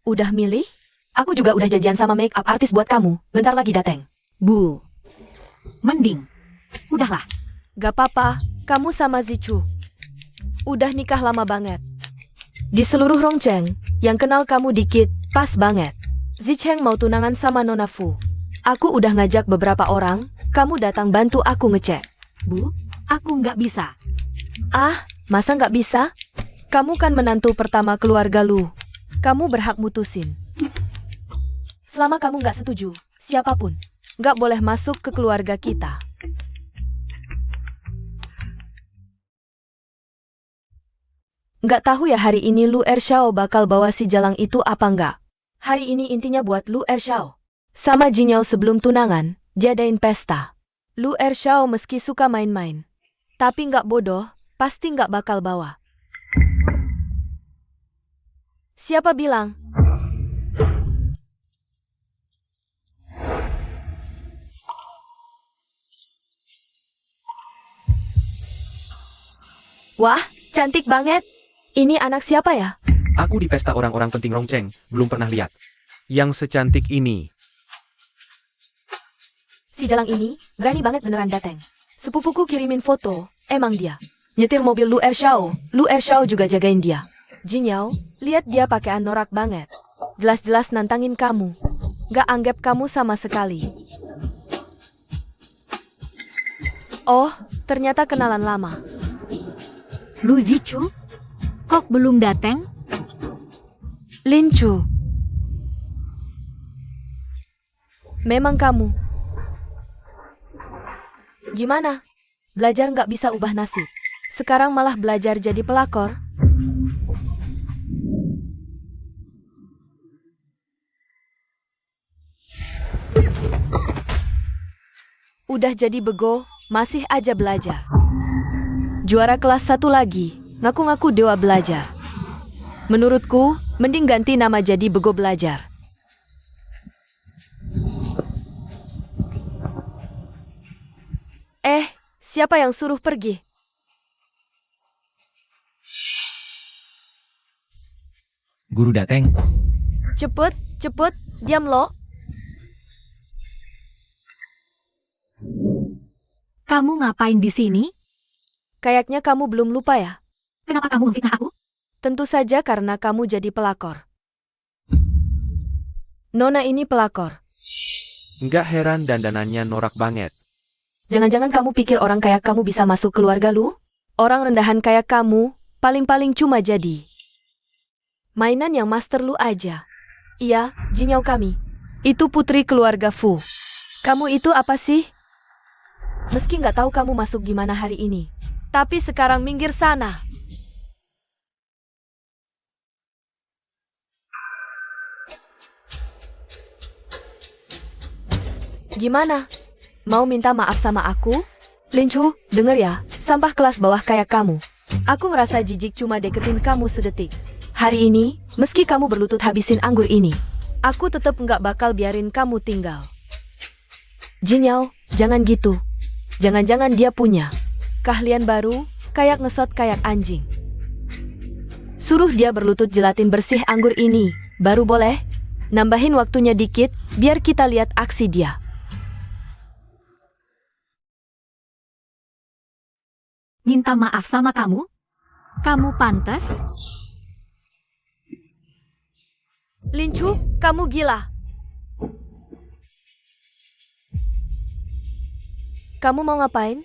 Udah milih? Aku juga udah janjian sama make up artis buat kamu. Bentar lagi dateng. Bu, mending. Udahlah. Gak apa-apa, kamu sama Zichu. Udah nikah lama banget. Di seluruh Rongcheng, yang kenal kamu dikit, pas banget. Zicheng mau tunangan sama Nona Fu. Aku udah ngajak beberapa orang, kamu datang bantu aku ngecek. Bu, aku nggak bisa. Ah, masa nggak bisa? Kamu kan menantu pertama keluarga Lu. Kamu berhak mutusin. Selama kamu nggak setuju, siapapun nggak boleh masuk ke keluarga kita. Nggak tahu ya hari ini Lu Ershao bakal bawa si Jalang itu apa nggak? Hari ini intinya buat Lu Ershao sama Jinyao sebelum tunangan, jadain pesta. Lu Ershao meski suka main-main, tapi nggak bodoh, pasti nggak bakal bawa. Siapa bilang? Wah, cantik banget. Ini anak siapa ya? Aku di pesta orang-orang penting Rongcheng, belum pernah lihat. Yang secantik ini. Si Jalang ini, berani banget beneran dateng. Sepupuku kirimin foto, emang dia. Nyetir mobil Lu Ershao, Lu Ershao juga jagain dia. Jinyao, lihat dia pakaian norak banget. Jelas-jelas nantangin kamu. Gak anggap kamu sama sekali. Oh, ternyata kenalan lama. Lu Zichu? Kok belum datang? Lin Chu. Memang kamu. Gimana? Belajar nggak bisa ubah nasib. Sekarang malah belajar jadi pelakor. Udah jadi bego, masih aja belajar. Juara kelas 1 lagi, ngaku-ngaku dewa belajar. Menurutku, mending ganti nama jadi bego belajar. Siapa yang suruh pergi? Guru Dateng. Cepet, diam lo. Kamu ngapain di sini? Kayaknya kamu belum lupa ya? Kenapa kamu memfitnah aku? Tentu saja karena kamu jadi pelakor. Nona ini pelakor. Nggak heran dandanannya norak banget. Jangan-jangan kamu pikir orang kayak kamu bisa masuk keluarga lu? Orang rendahan kayak kamu, paling-paling cuma jadi mainan yang master lu aja. Iya, Jinyao kami. Itu putri keluarga Fu. Kamu itu apa sih? Meski nggak tahu kamu masuk gimana hari ini. Tapi sekarang minggir sana. Gimana? Mau minta maaf sama aku? Lin Chu, denger ya, sampah kelas bawah kayak kamu. Aku ngerasa jijik cuma deketin kamu sedetik. Hari ini, meski kamu berlutut habisin anggur ini, aku tetep nggak bakal biarin kamu tinggal. Jinyao, jangan gitu. Jangan-jangan dia punya keahlian baru, kayak ngesot kayak anjing. Suruh dia berlutut jelatin bersih anggur ini, baru boleh. Nambahin waktunya dikit, biar kita lihat aksi dia. Minta maaf sama kamu? Kamu pantas? Lin Chu, kamu gila. Kamu mau ngapain?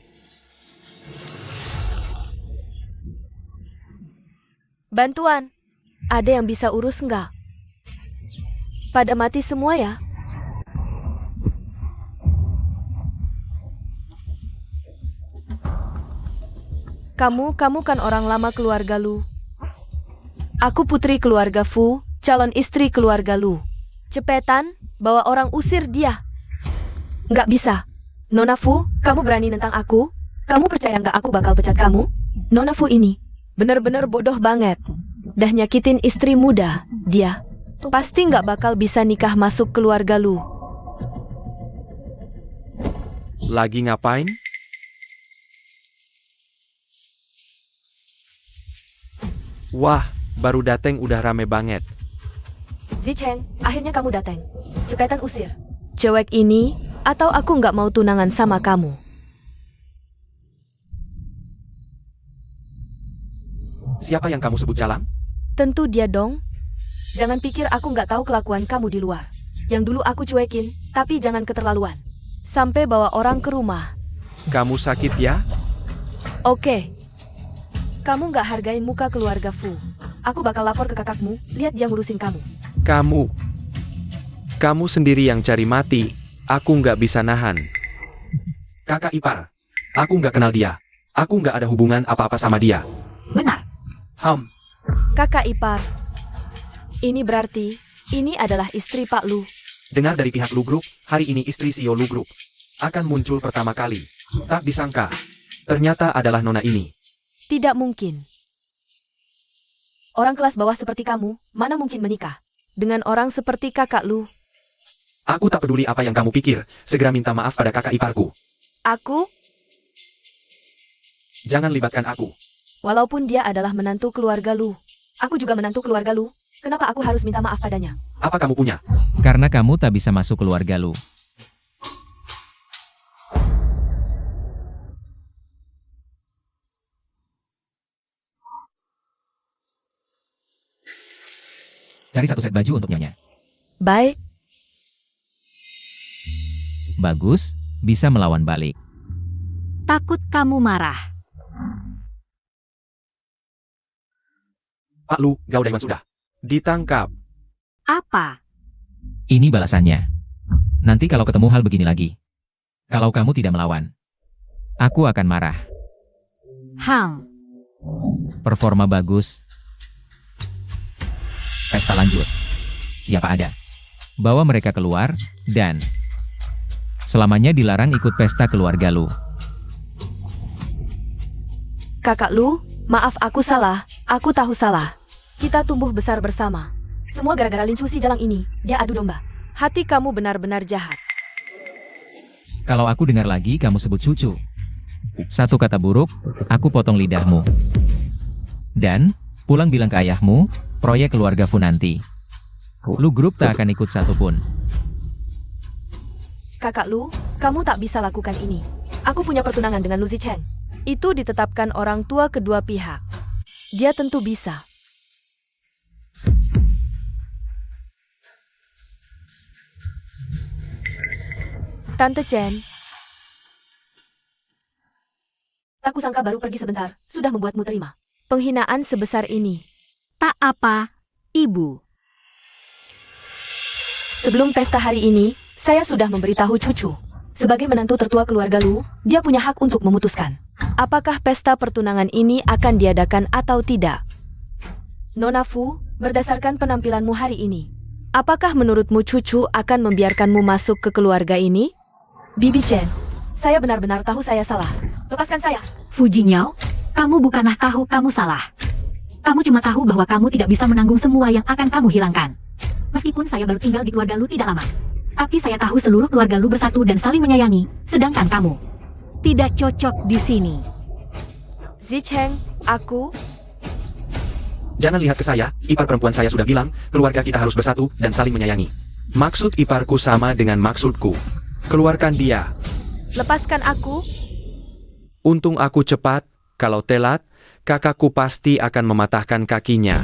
Bantuan. Ada yang bisa urus nggak? Pada mati semua ya? Kamu kan orang lama keluarga lu. Aku putri keluarga Fu, calon istri keluarga lu. Cepetan, bawa orang usir dia. Nggak bisa. Nona Fu, kamu berani nentang aku? Kamu percaya nggak aku bakal pecat kamu? Nona Fu ini bener-bener bodoh banget. Dah nyakitin istri muda, dia pasti nggak bakal bisa nikah masuk keluarga lu. Lagi ngapain? Wah, baru Dateng udah rame banget. Zicheng, akhirnya kamu datang. Cepetan usir cewek ini, atau aku nggak mau tunangan sama kamu. Siapa yang kamu sebut jalan? Tentu dia dong. Jangan pikir aku nggak tahu kelakuan kamu di luar. Yang dulu aku cuekin, tapi jangan keterlaluan. Sampai bawa orang ke rumah. Kamu sakit ya? Oke. Kamu nggak hargain muka keluarga Fu. Aku bakal lapor ke kakakmu, lihat dia ngurusin kamu. Kamu sendiri yang cari mati, aku nggak bisa nahan. Kakak ipar, aku nggak kenal dia. Aku nggak ada hubungan apa-apa sama dia. Benar. Kakak ipar. Ini berarti, ini adalah istri Pak Lu. Dengar dari pihak Lu Group, hari ini istri CEO Lu Group akan muncul pertama kali. Tak disangka, ternyata adalah nona ini. Tidak mungkin. Orang kelas bawah seperti kamu, mana mungkin menikah dengan orang seperti kakak lu? Aku tak peduli apa yang kamu pikir, segera minta maaf pada kakak iparku. Aku? Jangan libatkan aku. Walaupun dia adalah menantu keluarga lu, aku juga menantu keluarga lu. Kenapa aku harus minta maaf padanya? Apa kamu punya? Karena kamu tak bisa masuk keluarga lu. Cari satu set baju untuk nyonya. Baik. Bagus, bisa melawan balik. Takut kamu marah. Pak Lu, Gao Daiwan sudah ditangkap. Apa? Ini balasannya. Nanti kalau ketemu hal begini lagi. Kalau kamu tidak melawan, aku akan marah. Performa bagus. Pesta lanjut. Siapa ada? Bawa mereka keluar, dan selamanya dilarang ikut pesta keluarga Lu. Kakak Lu, maaf aku salah. Aku tahu salah. Kita tumbuh besar bersama. Semua gara-gara Lin Chu si jalang ini. Dia adu domba. Hati kamu benar-benar jahat. Kalau aku dengar lagi kamu sebut cucu. Satu kata buruk, aku potong lidahmu. Dan, pulang bilang ke ayahmu, proyek keluarga Funanti. Lu grup tak akan ikut satupun. Kakak Lu, kamu tak bisa lakukan ini. Aku punya pertunangan dengan Lu Zicheng. Itu ditetapkan orang tua kedua pihak. Dia tentu bisa. Tante Chen. Aku sangka baru pergi sebentar, sudah membuatmu terima. Penghinaan sebesar ini. Tak apa, Ibu. Sebelum pesta hari ini, saya sudah memberitahu cucu. Sebagai menantu tertua keluarga Lu, dia punya hak untuk memutuskan apakah pesta pertunangan ini akan diadakan atau tidak. Nona Fu, berdasarkan penampilanmu hari ini, apakah menurutmu cucu akan membiarkanmu masuk ke keluarga ini? Bibi Chen, saya benar-benar tahu saya salah. Lepaskan saya. Fu Jingyo, kamu bukanlah tahu kamu salah. Kamu cuma tahu bahwa kamu tidak bisa menanggung semua yang akan kamu hilangkan. Meskipun saya baru tinggal di keluarga Lu tidak lama. Tapi saya tahu seluruh keluarga Lu bersatu dan saling menyayangi, sedangkan kamu tidak cocok di sini. Zicheng, aku... Jangan lihat ke saya, ipar perempuan saya sudah bilang, keluarga kita harus bersatu dan saling menyayangi. Maksud iparku sama dengan maksudku. Keluarkan dia. Lepaskan aku. Untung aku cepat, kalau telat, kakakku pasti akan mematahkan kakinya.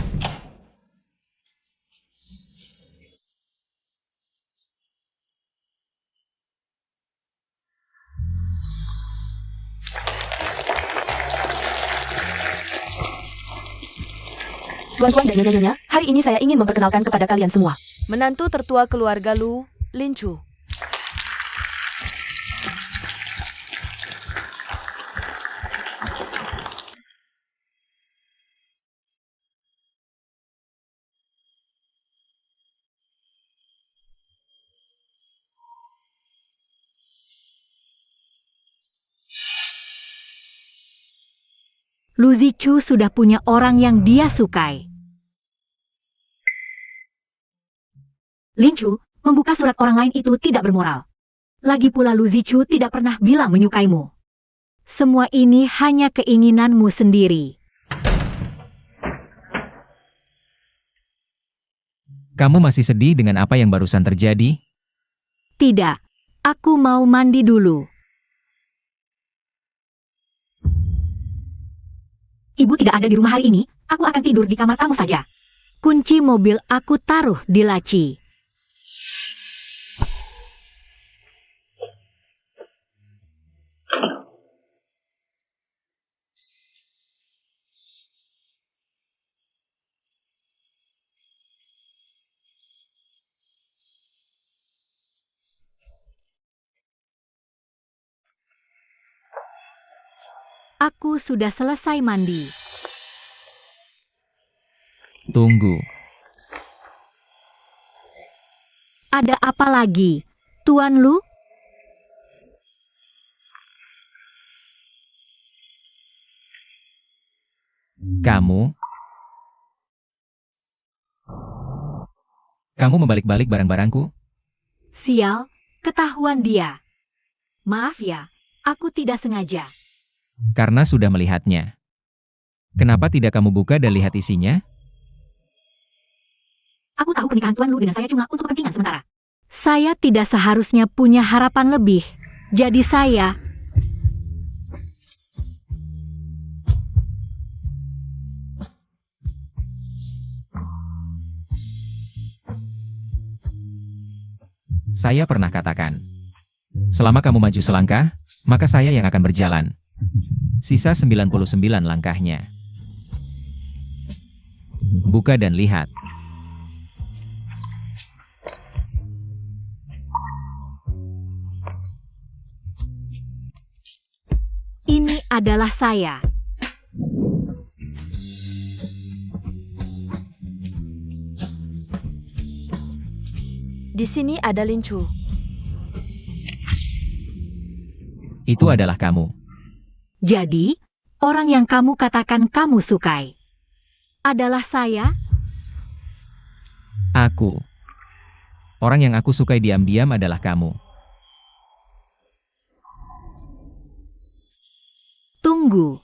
Tuan-tuan dan nyonya-nyonya, hari ini saya ingin memperkenalkan kepada kalian semua menantu tertua keluarga Lu, Lin Chu. Lu Zichu sudah punya orang yang dia sukai. Lin Chu, membuka surat orang lain itu tidak bermoral. Lagi pula Lu Zichu tidak pernah bilang menyukaimu. Semua ini hanya keinginanmu sendiri. Kamu masih sedih dengan apa yang barusan terjadi? Tidak, aku mau mandi dulu. Ibu tidak ada di rumah hari ini, aku akan tidur di kamar tamu saja. Kunci mobil aku taruh di laci. Aku sudah selesai mandi. Tunggu. Ada apa lagi, Tuan Lu? Kamu membalik-balik barang-barangku? Sial, ketahuan dia. Maaf ya, aku tidak sengaja. Karena sudah melihatnya. Kenapa tidak kamu buka dan lihat isinya? Aku tahu pernikahan Tuan Lu dengan saya cuma untuk kepentingan sementara. Saya tidak seharusnya punya harapan lebih. Jadi saya... Saya pernah katakan, selama kamu maju selangkah, maka saya yang akan berjalan. Sisa 99 langkahnya. Buka dan lihat. Ini adalah saya. Di sini ada Lincu. Itu adalah kamu. Jadi, orang yang kamu katakan kamu sukai adalah saya? Aku. Orang yang aku sukai diam-diam adalah kamu. Tunggu.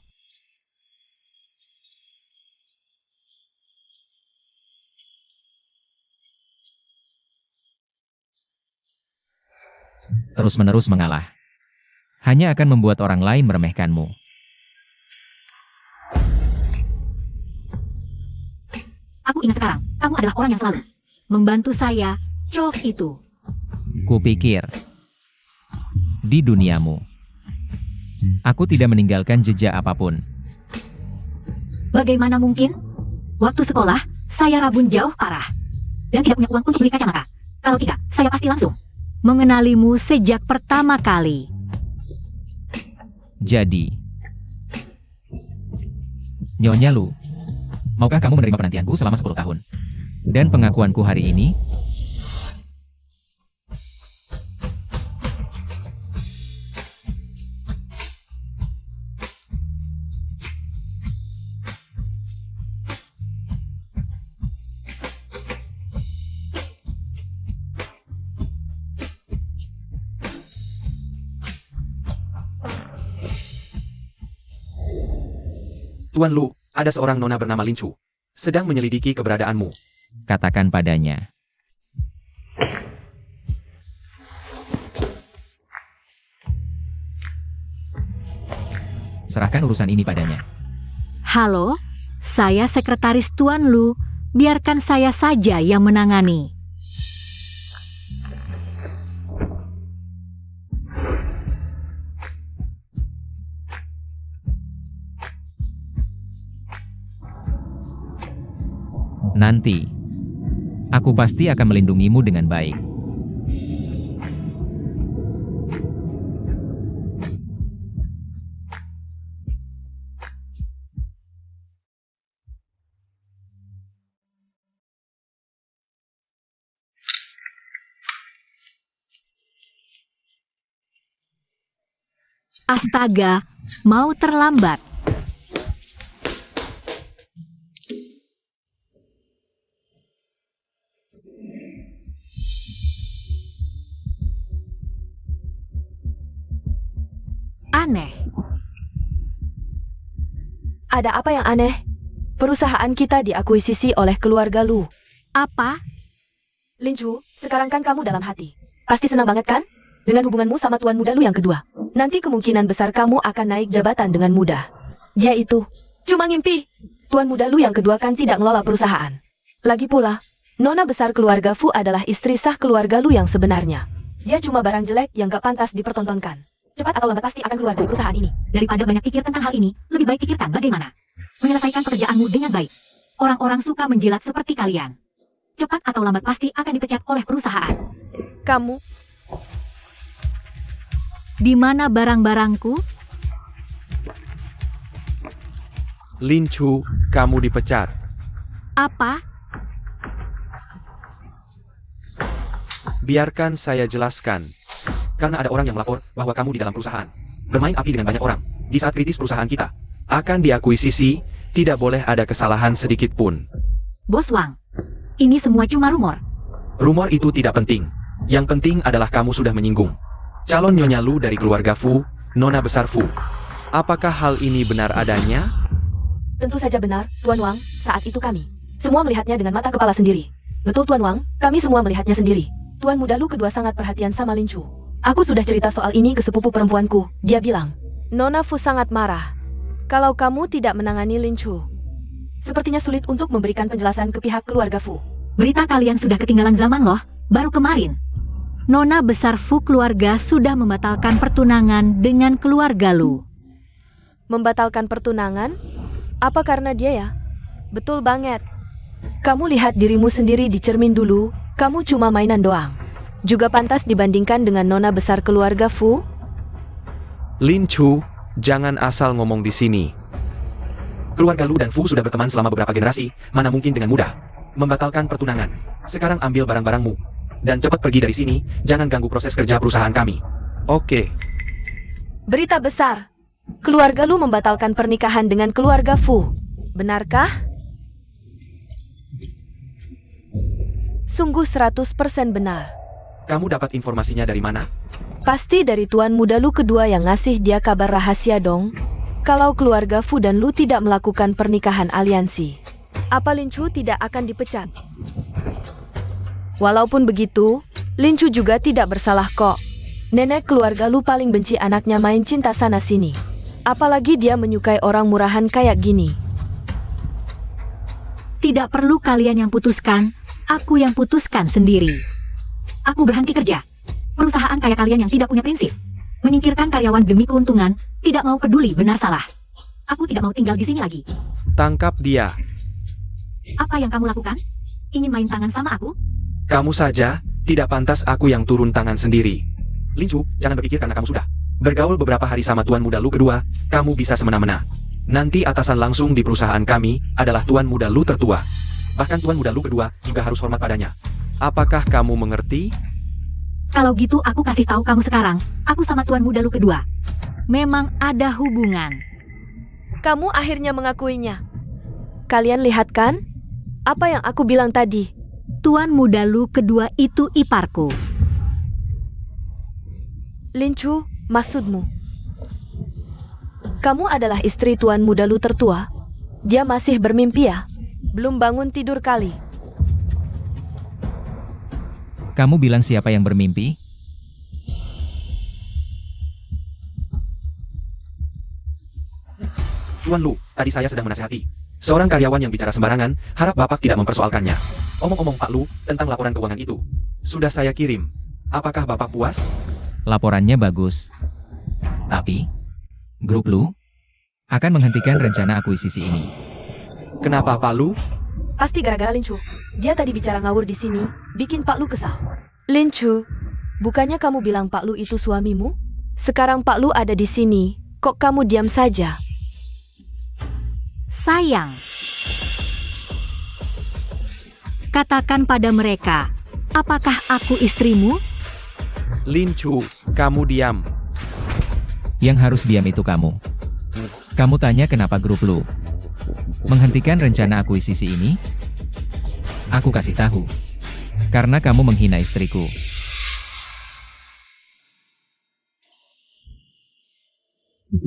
Terus-menerus mengalah. Hanya akan membuat orang lain meremehkanmu. Aku ingat sekarang, kamu adalah orang yang selalu membantu saya, Cok itu. Kupikir. Di duniamu. Aku tidak meninggalkan jejak apapun. Bagaimana mungkin? Waktu sekolah, saya rabun jauh parah. Dan tidak punya uang untuk beli kacamata. Kalau tidak, saya pasti langsung mengenalimu sejak pertama kali. Jadi, Nyonya Lu, maukah kamu menerima penantianku selama 10 tahun? Dan pengakuanku hari ini? Tuan Lu, ada seorang nona bernama Lincu. Sedang menyelidiki keberadaanmu. Katakan padanya. Serahkan urusan ini padanya. Halo, saya sekretaris Tuan Lu. Biarkan saya saja yang menangani. Nanti, aku pasti akan melindungimu dengan baik. Astaga, mau terlambat. Aneh. Ada apa yang aneh? Perusahaan kita diakuisisi oleh keluarga Lu. Apa? Lincu, sekarang kan kamu dalam hati. Pasti senang banget kan? Dengan hubunganmu sama Tuan Muda Lu yang kedua. Nanti kemungkinan besar kamu akan naik jabatan dengan mudah. Yaitu, cuma ngimpi. Tuan Muda Lu yang kedua kan tidak ngelola perusahaan. Lagi pula, nona besar keluarga Fu adalah istri sah keluarga Lu yang sebenarnya. Dia cuma barang jelek yang gak pantas dipertontonkan. Cepat atau lambat pasti akan keluar dari perusahaan ini. Daripada banyak pikir tentang hal ini, lebih baik pikirkan bagaimana menyelesaikan pekerjaanmu dengan baik. Orang-orang suka menjilat seperti kalian. Cepat atau lambat pasti akan dipecat oleh perusahaan. Kamu, Di mana barang-barangku? Lincu, kamu dipecat. Apa? Biarkan saya jelaskan. Karena ada orang yang melapor bahwa kamu di dalam perusahaan bermain api dengan banyak orang. Di saat kritis perusahaan kita akan diakuisisi, tidak boleh ada kesalahan sedikit pun. Bos Wang, ini semua cuma rumor. Rumor itu tidak penting. Yang penting adalah kamu sudah menyinggung calon Nyonya Lu dari keluarga Fu, nona besar Fu. Apakah hal ini benar adanya? tentu saja benar, Tuan Wang, saat itu kami semua melihatnya dengan mata kepala sendiri. Betul Tuan Wang, kami semua melihatnya sendiri. Tuan Muda Lu kedua sangat perhatian sama Lincu. Aku sudah cerita soal ini ke sepupu perempuanku. Dia bilang, Nona Fu sangat marah kalau kamu tidak menangani Lincu. Sepertinya sulit untuk memberikan penjelasan ke pihak keluarga Fu. Berita kalian sudah ketinggalan zaman loh, baru kemarin. Nona besar Fu keluarga sudah membatalkan pertunangan dengan keluarga Lu. Membatalkan pertunangan? Apa karena dia ya? Betul banget. Kamu lihat dirimu sendiri di cermin dulu, kamu cuma mainan doang. Juga pantas dibandingkan dengan nona besar keluarga Fu? Lin Chu, jangan asal ngomong di sini. Keluarga Lu dan Fu sudah berteman selama beberapa generasi, mana mungkin dengan mudah membatalkan pertunangan. Sekarang ambil barang-barangmu dan cepat pergi dari sini, jangan ganggu proses kerja perusahaan kami. Oke. Berita besar. Keluarga Lu membatalkan pernikahan dengan keluarga Fu. Benarkah? Sungguh 100% benar. Kamu dapat informasinya dari mana? Pasti dari tuan muda Lu kedua yang ngasih dia kabar rahasia dong. Kalau keluarga Fu dan Lu tidak melakukan pernikahan aliansi, apa Lin Chu tidak akan dipecat? Walaupun begitu, Lin Chu juga tidak bersalah kok. Nenek keluarga Lu paling benci anaknya main cinta sana-sini. Apalagi dia menyukai orang murahan kayak gini. Tidak perlu kalian yang putuskan, aku yang putuskan sendiri. Aku berhenti kerja. Perusahaan kayak kalian yang tidak punya prinsip, menyingkirkan karyawan demi keuntungan, tidak mau peduli benar salah. Aku tidak mau tinggal di sini lagi. Tangkap dia. Apa yang kamu lakukan? Ingin main tangan sama aku? Kamu saja, tidak pantas aku yang turun tangan sendiri. Lin Chu, jangan berpikir karena kamu sudah bergaul beberapa hari sama tuan muda Lu kedua, kamu bisa semena-mena. Nanti atasan langsung di perusahaan kami adalah tuan muda Lu tertua. Bahkan tuan muda Lu kedua juga harus hormat padanya. Apakah kamu mengerti? Kalau gitu aku kasih tahu kamu sekarang, aku sama tuan muda Lu kedua memang ada hubungan. Kamu akhirnya mengakuinya. Kalian lihat kan? Apa yang aku bilang tadi? Tuan muda Lu kedua itu iparku. Lin Chu, maksudmu? Kamu adalah istri tuan muda Lu tertua? Dia masih bermimpi ya? Belum bangun tidur kali. Kamu bilang siapa yang bermimpi? Tuan Lu, tadi saya sedang menasihati seorang karyawan yang bicara sembarangan, harap Bapak tidak mempersoalkannya. Omong-omong Pak Lu, tentang laporan keuangan itu, sudah saya kirim. Apakah Bapak puas? Laporannya bagus. Tapi, grup Lu akan menghentikan rencana akuisisi ini. Kenapa Pak Lu? Pasti gara-gara Lin Chu. Dia tadi bicara ngawur di sini, bikin Pak Lu kesal. Lin Chu, bukannya kamu bilang Pak Lu itu suamimu? Sekarang Pak Lu ada di sini, kok kamu diam saja? Sayang. Katakan pada mereka, apakah aku istrimu? Lin Chu, kamu diam. Yang harus diam itu kamu. Kamu tanya kenapa grup Lu menghentikan rencana akuisisi ini? Aku kasih tahu. Karena kamu menghina istriku.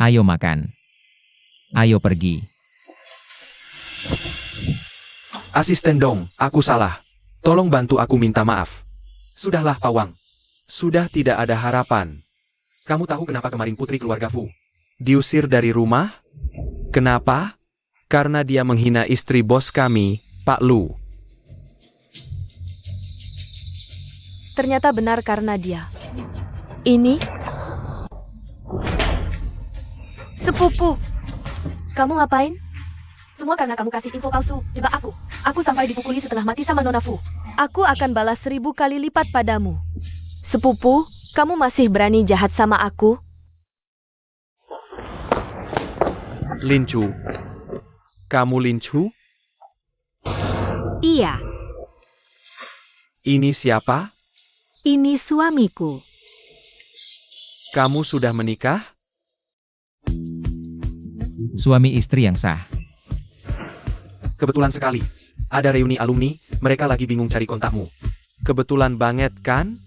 Ayo makan. Ayo pergi. Asisten dong, aku salah. Tolong bantu aku minta maaf. Sudahlah Pawang. Sudah tidak ada harapan. Kamu tahu kenapa kemarin putri keluarga Fu diusir dari rumah? Kenapa? Karena dia menghina istri bos kami, Pak Lu. Ternyata benar karena dia. Ini? Sepupu. Kamu ngapain? Semua karena kamu kasih info palsu, jebak aku. Aku sampai dipukuli setengah mati sama Nona Fu. Aku akan balas 1000 kali lipat padamu. Sepupu, kamu masih berani jahat sama aku? Lin Chu. Kamu Lin Chu? Iya, Ini siapa? ini suamiku. Kamu sudah menikah? Suami istri yang sah. Kebetulan sekali. Ada reuni alumni, mereka lagi bingung cari kontakmu. Kebetulan banget kan?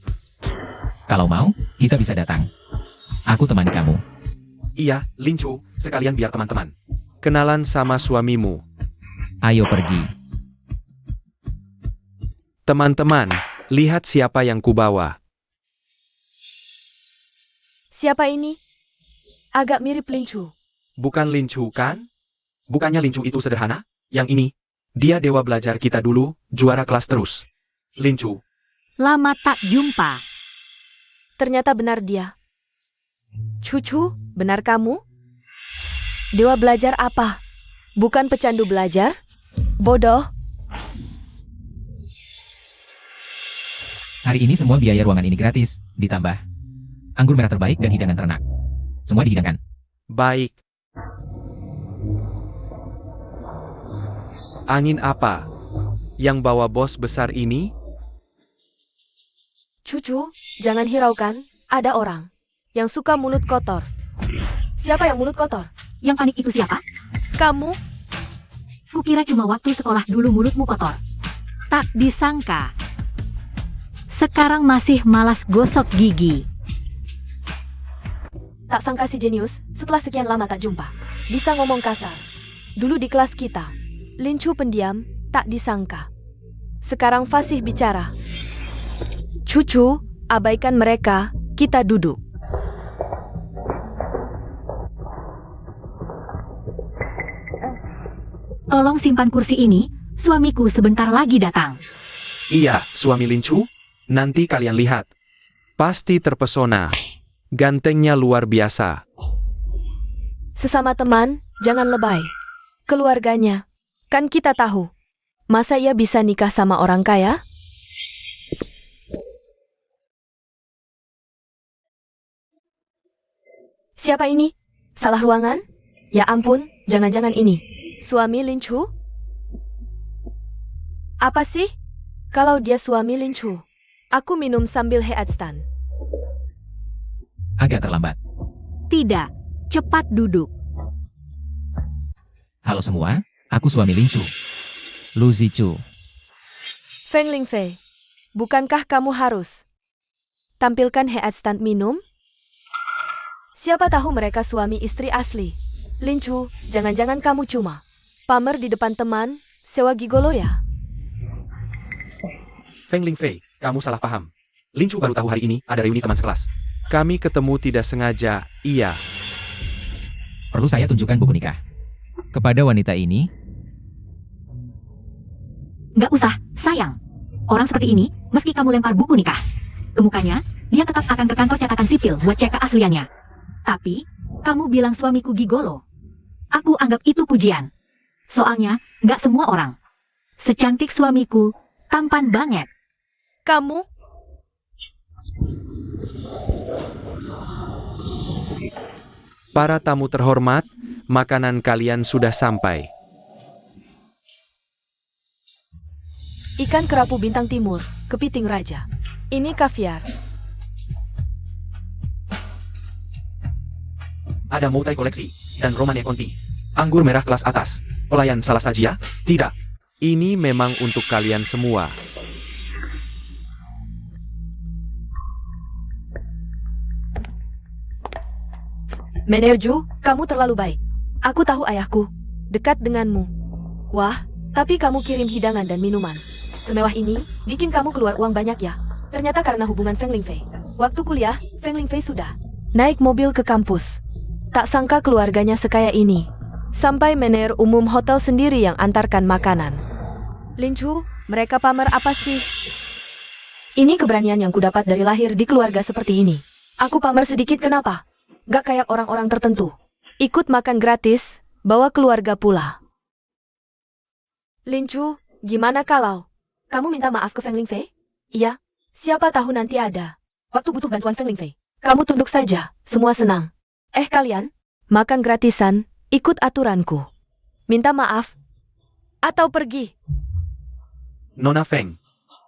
Kalau mau, kita bisa datang. Aku temani kamu. Iya, Lin Chu, sekalian biar teman-teman kenalan sama suamimu. Ayo pergi. Teman-teman, lihat siapa yang kubawa. Siapa ini? Agak mirip Lin Chu. Bukan Lin Chu kan? Bukannya Lin Chu itu sederhana? Yang ini, dia dewa belajar kita dulu, juara kelas terus. Lin Chu. Lama tak jumpa. Ternyata benar dia. Cucu, benar kamu? Dewa belajar apa? Bukan pecandu belajar? Bodoh. Hari ini semua biaya ruangan ini gratis, ditambah anggur merah terbaik dan hidangan ternak. Semua dihidangkan. Baik. Angin apa yang bawa bos besar ini? Cucu, jangan hiraukan. Ada orang yang suka mulut kotor. Siapa yang mulut kotor? Yang panik itu siapa? Kamu? Kukira cuma waktu sekolah dulu mulutmu kotor. Tak disangka. Sekarang masih malas gosok gigi. Tak sangka si jenius, setelah sekian lama tak jumpa, bisa ngomong kasar. Dulu di kelas kita, Lin Chu pendiam, tak disangka. Sekarang fasih bicara. Cucu, abaikan mereka, kita duduk. Tolong simpan kursi ini, suamiku sebentar lagi datang. Iya, suami Lin Chu. Nanti kalian lihat. Pasti terpesona. Gantengnya luar biasa. Sesama teman, jangan lebay. Keluarganya, kan kita tahu. Masa ia bisa nikah sama orang kaya? Siapa ini? Salah ruangan? Ya ampun, jangan-jangan ini suami Lin Chu? Apa sih? Kalau dia suami Lin Chu, aku minum sambil headstand. Agak terlambat. Tidak, cepat duduk. Halo semua, aku suami Lin Chu. Lu Zichu. Feng Lingfei, bukankah kamu harus tampilkan headstand minum? Siapa tahu mereka suami istri asli. Lin Chu, jangan-jangan kamu cuma pamer di depan teman, sewa gigolo ya? Feng Lingfei, kamu salah paham. Lin Chu baru tahu hari ini ada reuni teman sekelas. Kami ketemu tidak sengaja, iya. Perlu saya tunjukkan buku nikah kepada wanita ini? Nggak usah, sayang. Orang seperti ini, meski kamu lempar buku nikah ke mukanya, dia tetap akan ke kantor catatan sipil buat cek keasliannya. Tapi, kamu bilang suamiku gigolo. Aku anggap itu pujian. Soalnya, nggak semua orang secantik suamiku, tampan banget. Kamu? Para tamu terhormat, makanan kalian sudah sampai. Ikan kerapu bintang timur, kepiting raja. Ini kaviar. Ada multi koleksi, dan Romane Conti. Anggur merah kelas atas. Pelayan salah saja ya? Tidak. Ini memang untuk kalian semua. Menerju, kamu terlalu baik. Aku tahu ayahku dekat denganmu. Wah, tapi kamu kirim hidangan dan minuman semewah ini, bikin kamu keluar uang banyak ya. Ternyata karena hubungan Feng Lingfei. Waktu kuliah, Feng Lingfei sudah naik mobil ke kampus. Tak sangka keluarganya sekaya ini. Sampai manajer umum hotel sendiri yang antarkan makanan. Lin Chu, mereka pamer apa sih? Ini keberanian yang kudapat dari lahir di keluarga seperti ini. Aku pamer sedikit kenapa? Gak kayak orang-orang tertentu. Ikut makan gratis, bawa keluarga pula. Lin Chu, gimana kalau kamu minta maaf ke Feng Lingfei? Iya, siapa tahu nanti ada waktu butuh bantuan Feng Lingfei. Kamu tunduk saja, semua senang. Kalian, makan gratisan, ikut aturanku. Minta maaf, atau pergi. Nona Feng,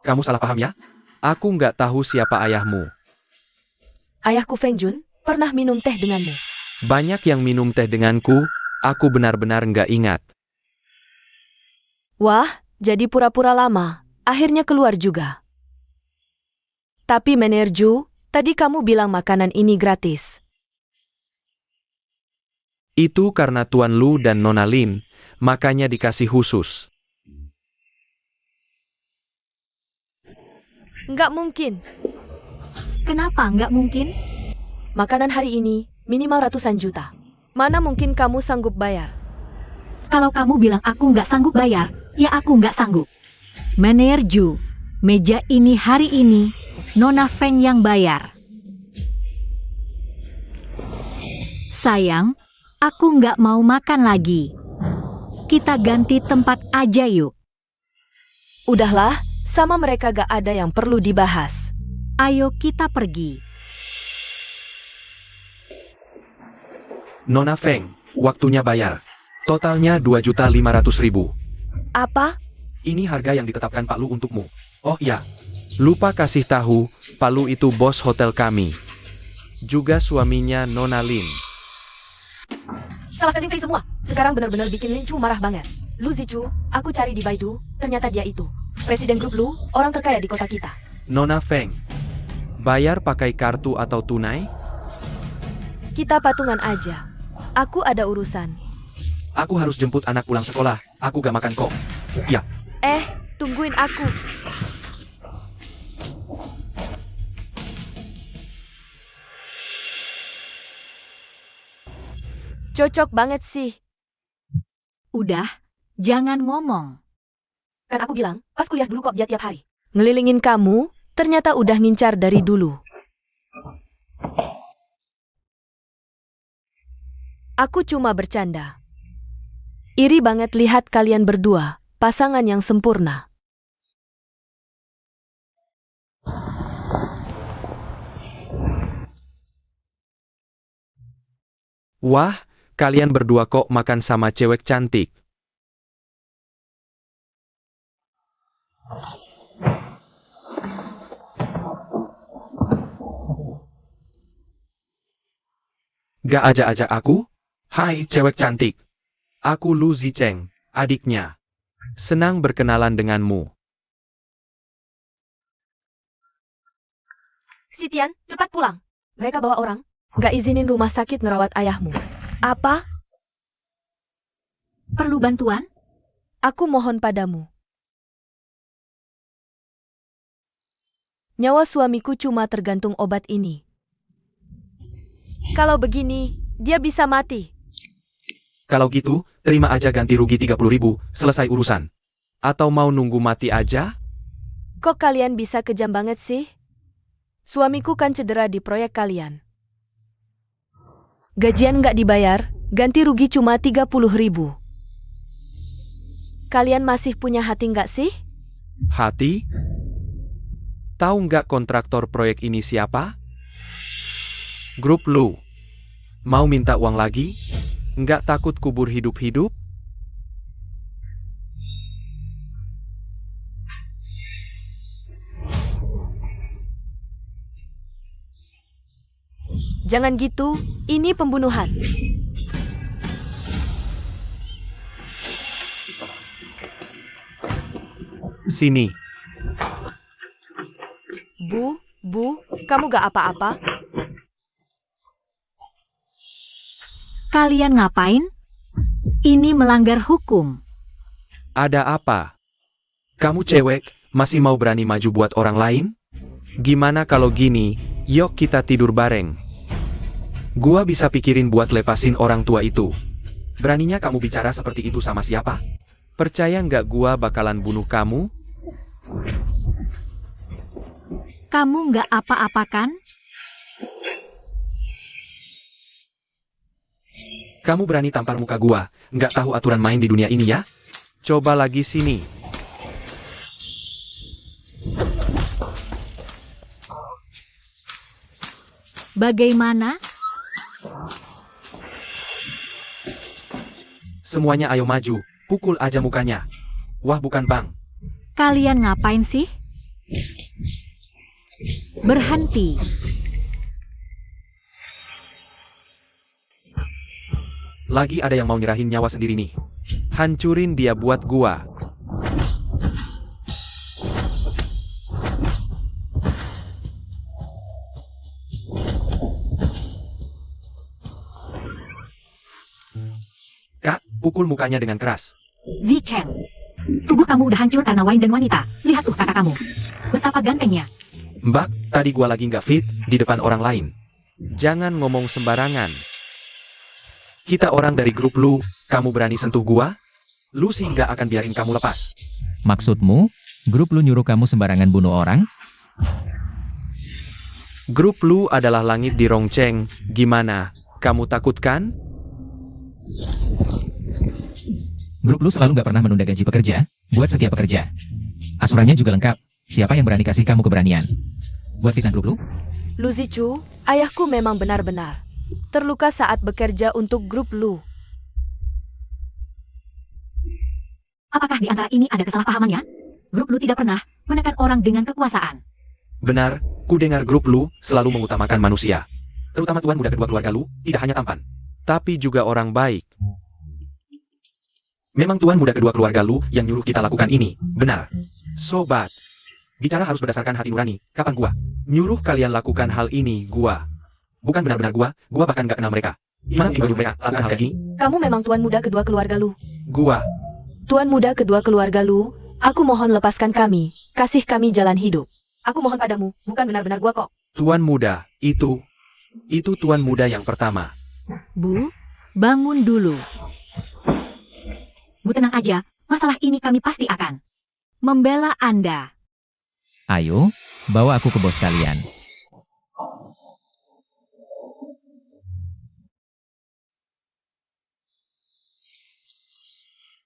kamu salah paham ya? Aku nggak tahu siapa ayahmu. Ayahku Feng Jun pernah minum teh denganmu. Banyak yang minum teh denganku, aku benar-benar nggak ingat. Wah, jadi pura-pura lama, akhirnya keluar juga. Tapi Menerju, tadi kamu bilang makanan ini gratis. Itu karena Tuan Lu dan Nona Lin, makanya dikasih khusus. Nggak mungkin. Kenapa nggak mungkin? Makanan hari ini minimal ratusan juta. Mana mungkin kamu sanggup bayar? Kalau kamu bilang aku nggak sanggup bayar, ya aku nggak sanggup. Menerju, meja ini hari ini, Nona Feng yang bayar. Sayang, aku nggak mau makan lagi. Kita ganti tempat aja yuk. Udahlah, sama mereka gak ada yang perlu dibahas. Ayo kita pergi. Nona Feng, waktunya bayar. Totalnya 2.500.000. Apa? Ini harga yang ditetapkan Pak Lu untukmu. Oh iya, lupa kasih tahu, Pak Lu itu bos hotel kami. Juga suaminya Nona Lin. Salahkan Lin Fei semua. Sekarang benar-benar bikin Lin Chu marah banget. Lu Zichu, aku cari di Baidu, ternyata dia itu. Presiden grup Lu, orang terkaya di kota kita. Nona Feng, bayar pakai kartu atau tunai? Kita patungan aja. Aku ada urusan. Aku harus jemput anak pulang sekolah, aku gak makan kok. Ya, Tungguin aku. Cocok banget sih. Udah, jangan ngomong. Kan aku bilang, pas kuliah dulu kok dia tiap hari. Ngelilingin kamu, ternyata udah ngincar dari dulu. Aku cuma bercanda. Iri banget lihat kalian berdua, pasangan yang sempurna. wah, kalian berdua kok makan sama cewek cantik. Gak ajak-ajak aku? Hai cewek cantik. Aku Lu Zicheng, adiknya. Senang berkenalan denganmu. Sitian, cepat pulang. Mereka bawa orang. Gak izinin rumah sakit ngerawat ayahmu. Apa? Perlu bantuan? Aku mohon padamu. Nyawa suamiku cuma tergantung obat ini. Kalau begini, dia bisa mati. Kalau gitu, terima aja ganti rugi 30.000, selesai urusan. Atau mau nunggu mati aja? Kok kalian bisa kejam banget sih? Suamiku kan cedera di proyek kalian. Gajian nggak dibayar, ganti rugi cuma 30.000. Kalian masih punya hati nggak sih? Hati? Tahu nggak kontraktor proyek ini siapa? Grup Lu. Mau minta uang lagi? Nggak takut kubur hidup-hidup? Jangan gitu, ini pembunuhan. Sini. Bu, kamu gak apa-apa? Kalian ngapain? Ini melanggar hukum. Ada apa? Kamu cewek, masih mau berani maju buat orang lain? Gimana kalau gini, yuk kita tidur bareng. Gua bisa pikirin buat lepasin orang tua itu. Beraninya kamu bicara seperti itu sama siapa? Percaya nggak gua bakalan bunuh kamu? Kamu nggak apa-apa kan? Kamu berani tampar muka gua, nggak tahu aturan main di dunia ini ya? Coba lagi sini. Bagaimana? Semuanya ayo maju, pukul aja mukanya. Wah bukan bang. Kalian ngapain sih? Berhenti. Lagi ada yang mau nyerahin nyawa sendiri nih. Hancurin dia buat gua. Kak, pukul mukanya dengan keras. Zicheng, tubuh kamu udah hancur karena wine dan wanita. Lihat tuh kakak kamu. Betapa gantengnya. Mbak, tadi gua lagi nggak fit di depan orang lain. Jangan ngomong sembarangan. Kita orang dari grup Lu, kamu berani sentuh gua? Lu sih nggak akan biarin kamu lepas. Maksudmu, grup Lu nyuruh kamu sembarangan bunuh orang? Grup Lu adalah langit di Rongcheng, gimana? Kamu takut kan? Grup Lu selalu nggak pernah menunda gaji pekerja, buat setiap pekerja. Asurannya juga lengkap. Siapa yang berani kasih kamu keberanian? Buat fitnah grup Lu? Lu Zichu, ayahku memang benar-benar terluka saat bekerja untuk grup Lu. Apakah di antara ini ada kesalahpahamannya? Grup Lu tidak pernah menekan orang dengan kekuasaan. Benar, ku dengar grup Lu selalu mengutamakan manusia. Terutama tuan muda kedua keluarga Lu, tidak hanya tampan, tapi juga orang baik. Memang tuan muda kedua keluarga Lu yang nyuruh kita lakukan ini, benar. Sobat, bicara harus berdasarkan hati nurani. Kapan gua nyuruh kalian lakukan hal ini, gua. Bukan benar-benar gua bahkan gak kenal mereka. Gimana mungkin baju mereka lakukan hal kayak gini? Kamu memang tuan muda kedua keluarga Lu. Gua. Tuan muda kedua keluarga Lu, aku mohon lepaskan kami, kasih kami jalan hidup. Aku mohon padamu, bukan benar-benar gua kok. Tuan muda, itu tuan muda yang pertama. Bu, bangun dulu. Bu tenang aja, masalah ini kami pasti akan membela Anda. Ayo, bawa aku ke bos kalian.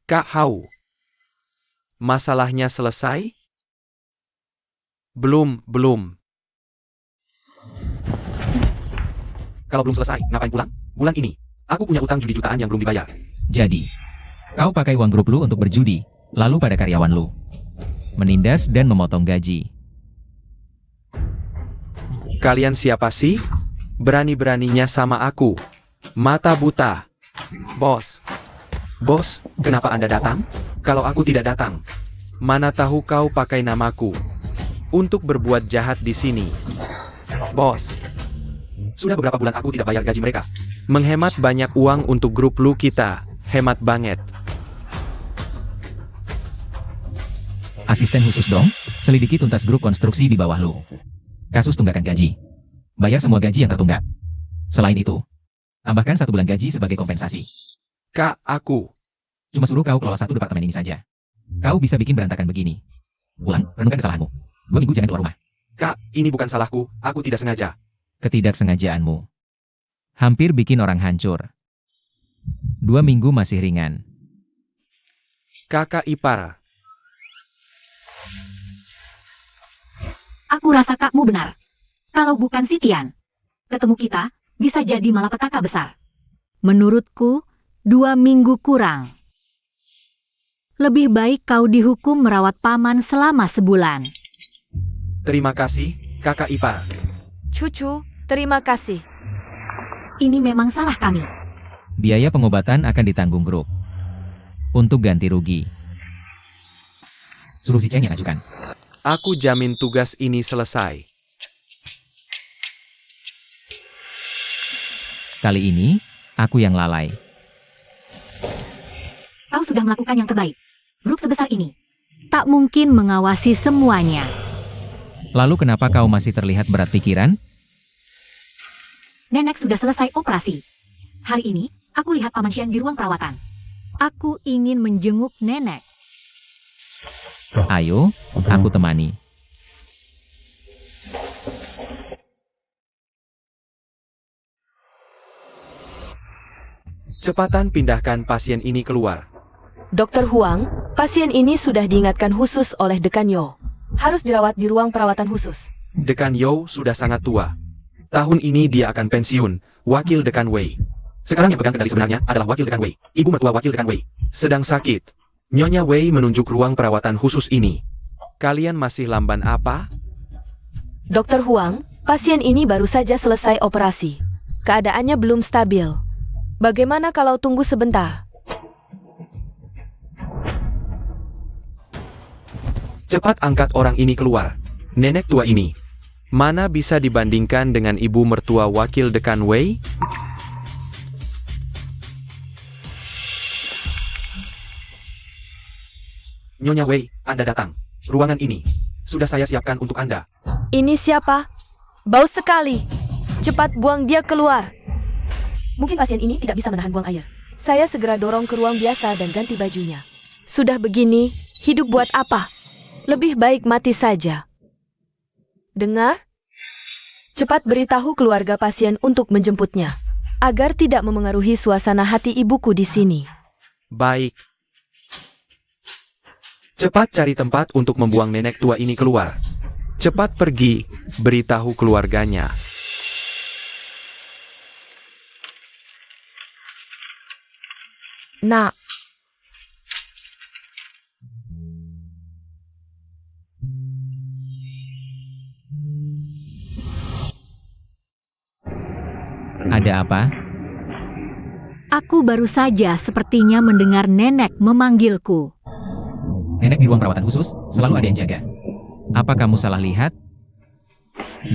Kak Hau, masalahnya selesai? Belum. Kalau belum selesai, ngapain pulang? Bulan ini, aku punya utang judi jutaan yang belum dibayar. Jadi, kau pakai uang grup Lu untuk berjudi, lalu pada karyawan Lu. Menindas dan memotong gaji. Kalian siapa sih? Berani-beraninya sama aku. Mata buta. Bos, kenapa Anda datang? Kalau aku tidak datang, mana tahu kau pakai namaku untuk berbuat jahat di sini. Bos, sudah beberapa bulan aku tidak bayar gaji mereka. Menghemat banyak uang untuk grup Lu kita. Hemat banget. Asisten khusus dong, selidiki tuntas grup konstruksi di bawah Lu. Kasus tunggakan gaji. Bayar semua gaji yang tertunggak. Selain itu, tambahkan 1 bulan gaji sebagai kompensasi. Kak, aku. Cuma suruh kau kelola 1 departemen ini saja. Kau bisa bikin berantakan begini. Pulang, renungkan kesalahanmu. 2 minggu jangan keluar rumah. Kak, ini bukan salahku. Aku tidak sengaja. Ketidaksengajaanmu hampir bikin orang hancur. 2 minggu masih ringan. Kakak ipar. Aku rasa kakmu benar. Kalau bukan si Tian, ketemu kita bisa jadi malapetaka besar. Menurutku, 2 minggu kurang. Lebih baik kau dihukum merawat paman selama sebulan. Terima kasih, kakak ipar. Cucu, terima kasih. Ini memang salah kami. Biaya pengobatan akan ditanggung grup. Untuk ganti rugi, suruh si Cheng yang ajukan. Aku jamin tugas ini selesai. Kali ini, aku yang lalai. Kau sudah melakukan yang terbaik. Grup sebesar ini tak mungkin mengawasi semuanya. Lalu kenapa kau masih terlihat berat pikiran? Nenek sudah selesai operasi. Hari ini, aku lihat Paman Xian di ruang perawatan. Aku ingin menjenguk nenek. Ayo, aku temani. Cepatan pindahkan pasien ini keluar. Dokter Huang, pasien ini sudah diingatkan khusus oleh Dekan Yo. Harus dirawat di ruang perawatan khusus. Dekan Yo sudah sangat tua. Tahun ini dia akan pensiun, wakil Dekan Wei. Sekarang yang pegang kendali sebenarnya adalah wakil Dekan Wei. Ibu mertua wakil Dekan Wei sedang sakit. Nyonya Wei menunjuk ruang perawatan khusus ini. Kalian masih lamban apa? Dokter Huang, pasien ini baru saja selesai operasi. Keadaannya belum stabil. Bagaimana kalau tunggu sebentar? Cepat angkat orang ini keluar. Nenek tua ini. Mana bisa dibandingkan dengan ibu mertua wakil Dekan Wei? Nyonya Wei, Anda datang. Ruangan ini sudah saya siapkan untuk Anda. Ini siapa? Bau sekali. Cepat buang dia keluar. Mungkin pasien ini tidak bisa menahan buang air. Saya segera dorong ke ruang biasa dan ganti bajunya. Sudah begini, hidup buat apa? Lebih baik mati saja. Dengar? Cepat beritahu keluarga pasien untuk menjemputnya. agar tidak memengaruhi suasana hati ibuku di sini. Baik. Cepat cari tempat untuk membuang nenek tua ini keluar. Cepat pergi, beritahu keluarganya. Nak, Ada apa? Aku baru saja sepertinya mendengar nenek memanggilku. Nenek di ruang perawatan khusus, selalu ada yang jaga. Apa kamu salah lihat?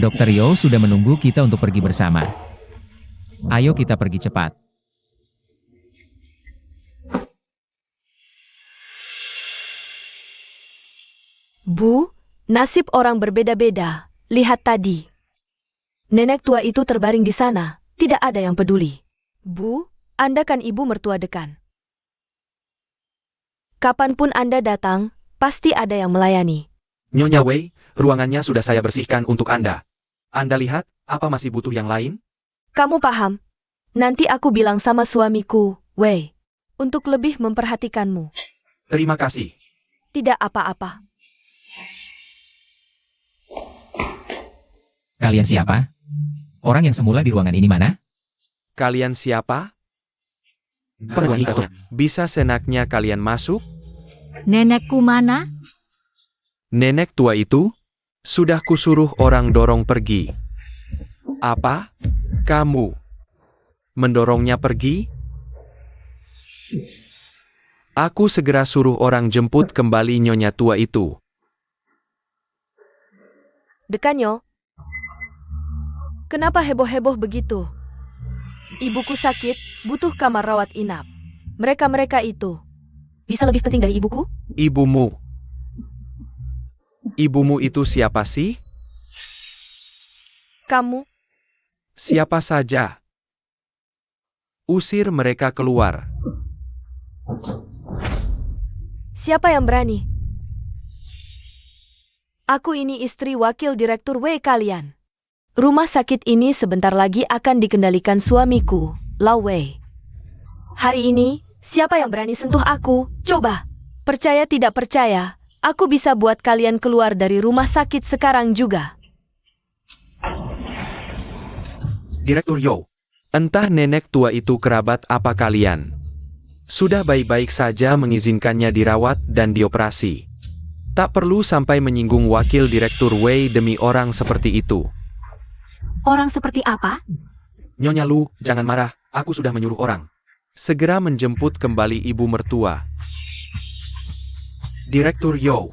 Dokter Yo sudah menunggu kita untuk pergi bersama. Ayo kita pergi cepat. Bu, nasib orang berbeda-beda. Lihat tadi. Nenek tua itu terbaring di sana. Tidak ada yang peduli. Bu, Anda kan ibu mertua dekan. Kapanpun Anda datang, pasti ada yang melayani. Nyonya Wei, ruangannya sudah saya bersihkan untuk Anda. Anda lihat, apa masih butuh yang lain? Kamu paham? Nanti aku bilang sama suamiku, Wei, untuk lebih memperhatikanmu. Terima kasih. Tidak apa-apa. Kalian siapa? Orang yang semula di ruangan ini mana? Kalian siapa? Perwanita, bisa senaknya kalian masuk? Nenekku mana? Nenek tua itu? Sudah kusuruh orang dorong pergi. Apa? Kamu mendorongnya pergi? Aku segera suruh orang jemput kembali nyonya tua itu. Dekanyo, kenapa heboh-heboh begitu? Ibuku sakit, butuh kamar rawat inap. Mereka-mereka itu bisa lebih penting dari ibuku? Ibumu. Ibumu itu siapa sih? Kamu, Siapa saja. Usir mereka keluar. siapa yang berani? Aku ini istri wakil direktur W kalian. Rumah sakit ini sebentar lagi akan dikendalikan suamiku, Lau Wei. Hari ini, siapa yang berani sentuh aku? Coba. Percaya tidak percaya, aku bisa buat kalian keluar dari rumah sakit sekarang juga. Direktur Yo. Entah nenek tua itu kerabat apa kalian. Sudah baik-baik saja mengizinkannya dirawat dan dioperasi. Tak perlu sampai menyinggung wakil direktur Wei demi orang seperti itu. Orang seperti apa? Nyonya Lu, jangan marah, aku sudah menyuruh orang. Segera menjemput kembali ibu mertua. Direktur Yo,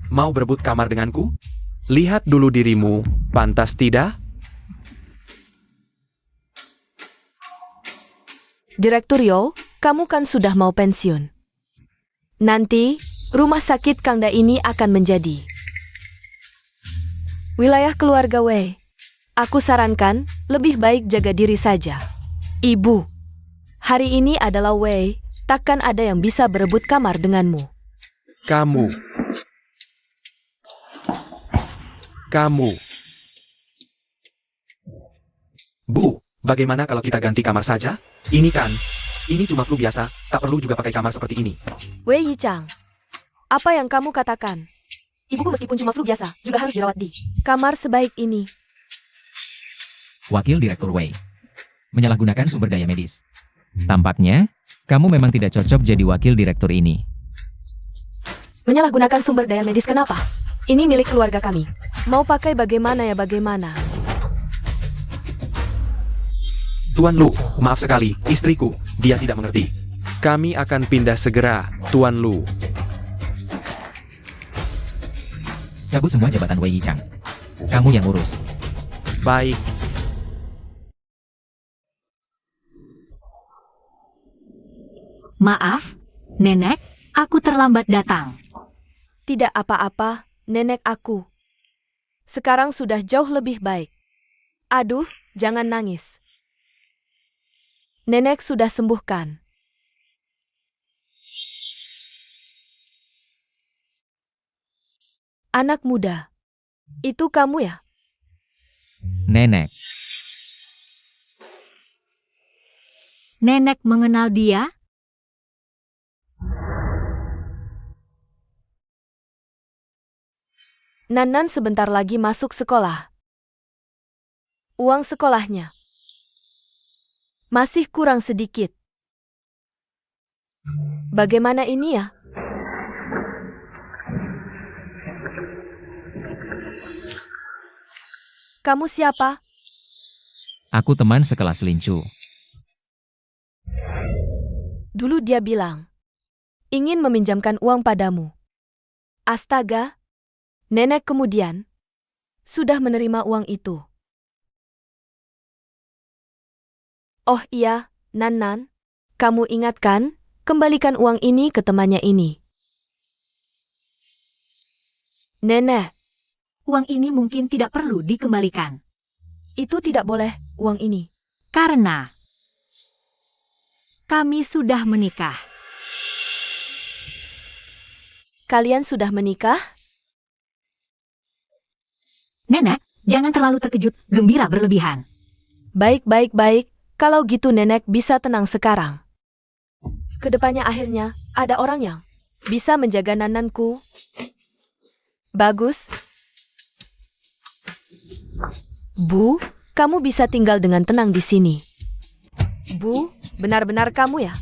mau berebut kamar denganku? Lihat dulu dirimu, pantas tidak? Direktur Yo, kamu kan sudah mau pensiun. Nanti, rumah sakit Kangda ini akan menjadi wilayah keluarga Wei. Aku sarankan, lebih baik jaga diri saja. Ibu, hari ini adalah Wei, takkan ada yang bisa berebut kamar denganmu. Kamu. Bu, bagaimana kalau kita ganti kamar saja? Ini cuma flu biasa, tak perlu juga pakai kamar seperti ini. Wei Yichang, apa yang kamu katakan? Ibuku meskipun cuma flu biasa, juga harus dirawat di kamar sebaik ini. Wakil Direktur Wei. Menyalahgunakan sumber daya medis. Tampaknya, kamu memang tidak cocok jadi wakil direktur ini. Menyalahgunakan sumber daya medis kenapa? Ini milik keluarga kami. Mau pakai bagaimana ya bagaimana? Tuan Lu, maaf sekali, istriku, dia tidak mengerti. Kami akan pindah segera, Tuan Lu. Cabut semua jabatan Wei Yichang. Kamu yang urus. Baik. Maaf, Nenek, aku terlambat datang. Tidak apa-apa, nenek aku. Sekarang sudah jauh lebih baik. Aduh, jangan nangis. Nenek sudah sembuhkan. Anak muda, itu kamu ya? Nenek. Nenek mengenal dia? Nan sebentar lagi masuk sekolah. Uang sekolahnya masih kurang sedikit. Bagaimana ini ya? Kamu siapa? Aku teman sekelas Lincu. Dulu dia bilang, ingin meminjamkan uang padamu. Astaga, nenek kemudian sudah menerima uang itu. Oh iya, Nan, kamu ingatkan, kembalikan uang ini ke temannya ini. Nenek, Uang ini mungkin tidak perlu dikembalikan. itu tidak boleh, uang ini. Karena kami sudah menikah. Kalian sudah menikah? Nenek, jangan terlalu terkejut, gembira berlebihan. Baik. Kalau gitu nenek bisa tenang sekarang. Kedepannya akhirnya, ada orang yang bisa menjaga Nananku. Bagus. Bu, kamu bisa tinggal dengan tenang di sini. Bu, benar-benar kamu ya?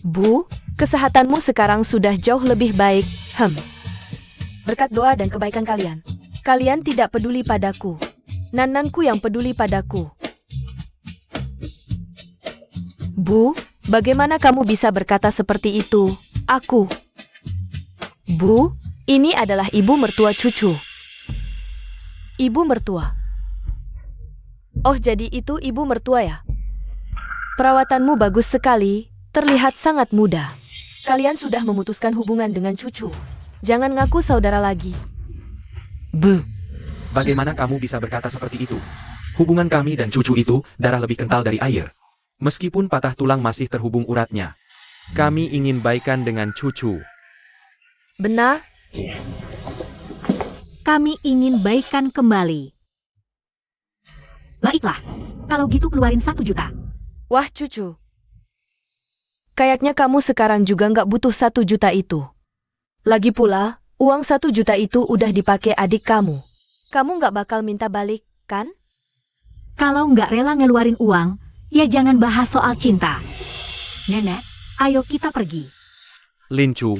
Bu, kesehatanmu sekarang sudah jauh lebih baik. Berkat doa dan kebaikan kalian, kalian tidak peduli padaku. Nananku yang peduli padaku. Bu, bagaimana kamu bisa berkata seperti itu? Aku. Bu, ini adalah ibu mertua cucu. Ibu mertua. Oh, jadi itu ibu mertua ya? Perawatanmu bagus sekali, terlihat sangat muda. Kalian sudah memutuskan hubungan dengan cucu. Jangan ngaku saudara lagi. Bagaimana kamu bisa berkata seperti itu? Hubungan kami dan cucu itu darah lebih kental dari air. Meskipun patah tulang masih terhubung uratnya. Kami ingin baikan dengan cucu. Benar? Kami ingin baikan kembali. Baiklah, kalau gitu keluarin 1 juta. Wah cucu. Kayaknya kamu sekarang juga nggak butuh 1 juta itu. Lagi pula, uang 1 juta itu udah dipakai adik kamu. Kamu nggak bakal minta balik, kan? Kalau nggak rela ngeluarin uang, ya jangan bahas soal cinta. Nenek, ayo kita pergi. Lincu.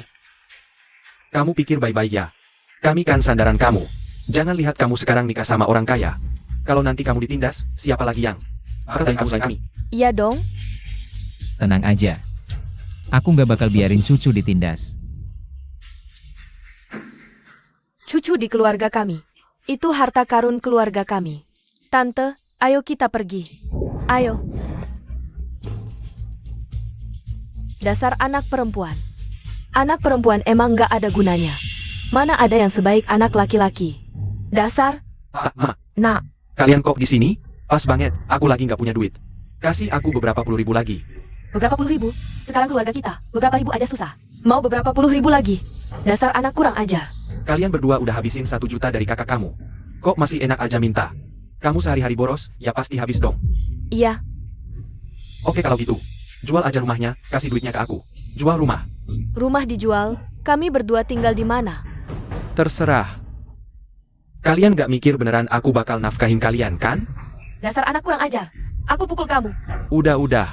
Kamu pikir baik-baik ya. Kami kan sandaran kamu. Jangan lihat kamu sekarang nikah sama orang kaya. Kalau nanti kamu ditindas, siapa lagi yang bakal kamu selain kami? Iya dong. Tenang aja. Aku nggak bakal biarin cucu ditindas. Cucu di keluarga kami. Itu harta karun keluarga kami. Tante, ayo kita pergi. Ayo. Dasar anak perempuan. Anak perempuan emang nggak ada gunanya. Mana ada yang sebaik anak laki-laki. Dasar. Ma, Nak. kalian kok di sini? Pas banget, aku lagi nggak punya duit. Kasih aku beberapa puluh ribu lagi. Beberapa puluh ribu? Sekarang keluarga kita, beberapa ribu aja susah. Mau beberapa puluh ribu lagi? Dasar anak kurang ajar. Kalian berdua udah habisin 1 juta dari kakak kamu. Kok masih enak aja minta? Kamu sehari-hari boros, ya pasti habis dong. Iya, Oke kalau gitu, jual aja rumahnya, kasih duitnya ke aku. Jual rumah. rumah dijual, kami berdua tinggal di mana? Terserah. Kalian gak mikir beneran aku bakal nafkahin kalian, kan? Dasar anak kurang ajar. Aku pukul kamu. Udah.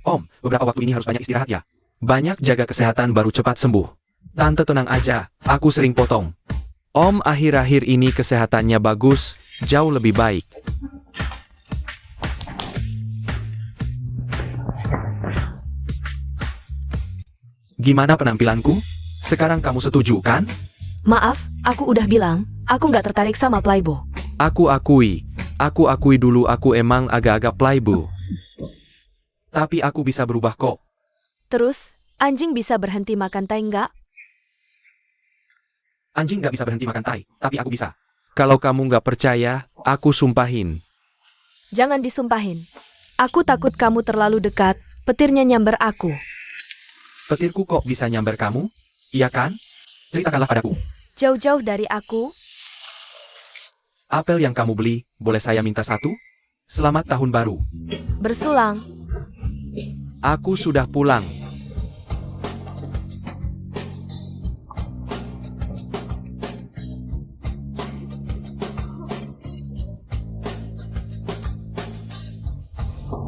Om, beberapa waktu ini harus banyak istirahat ya. Banyak jaga kesehatan baru cepat sembuh. Tante tenang aja, aku sering potong. Om akhir-akhir ini kesehatannya bagus, jauh lebih baik. Gimana penampilanku? Sekarang kamu setuju kan? Maaf, aku udah bilang, aku nggak tertarik sama Playbo. Aku akui dulu aku emang agak-agak playboy. Tapi aku bisa berubah kok. Terus, anjing bisa berhenti makan tai nggak? Anjing gak bisa berhenti makan tai, tapi aku bisa. Kalau kamu gak percaya, aku sumpahin. Jangan disumpahin. Aku takut kamu terlalu dekat, petirnya nyamber aku. Petirku kok bisa nyamber kamu? Iya kan? Ceritakanlah padaku. Jauh-jauh dari aku. Apel yang kamu beli, boleh saya minta satu? Selamat tahun baru. Bersulang. Aku sudah pulang.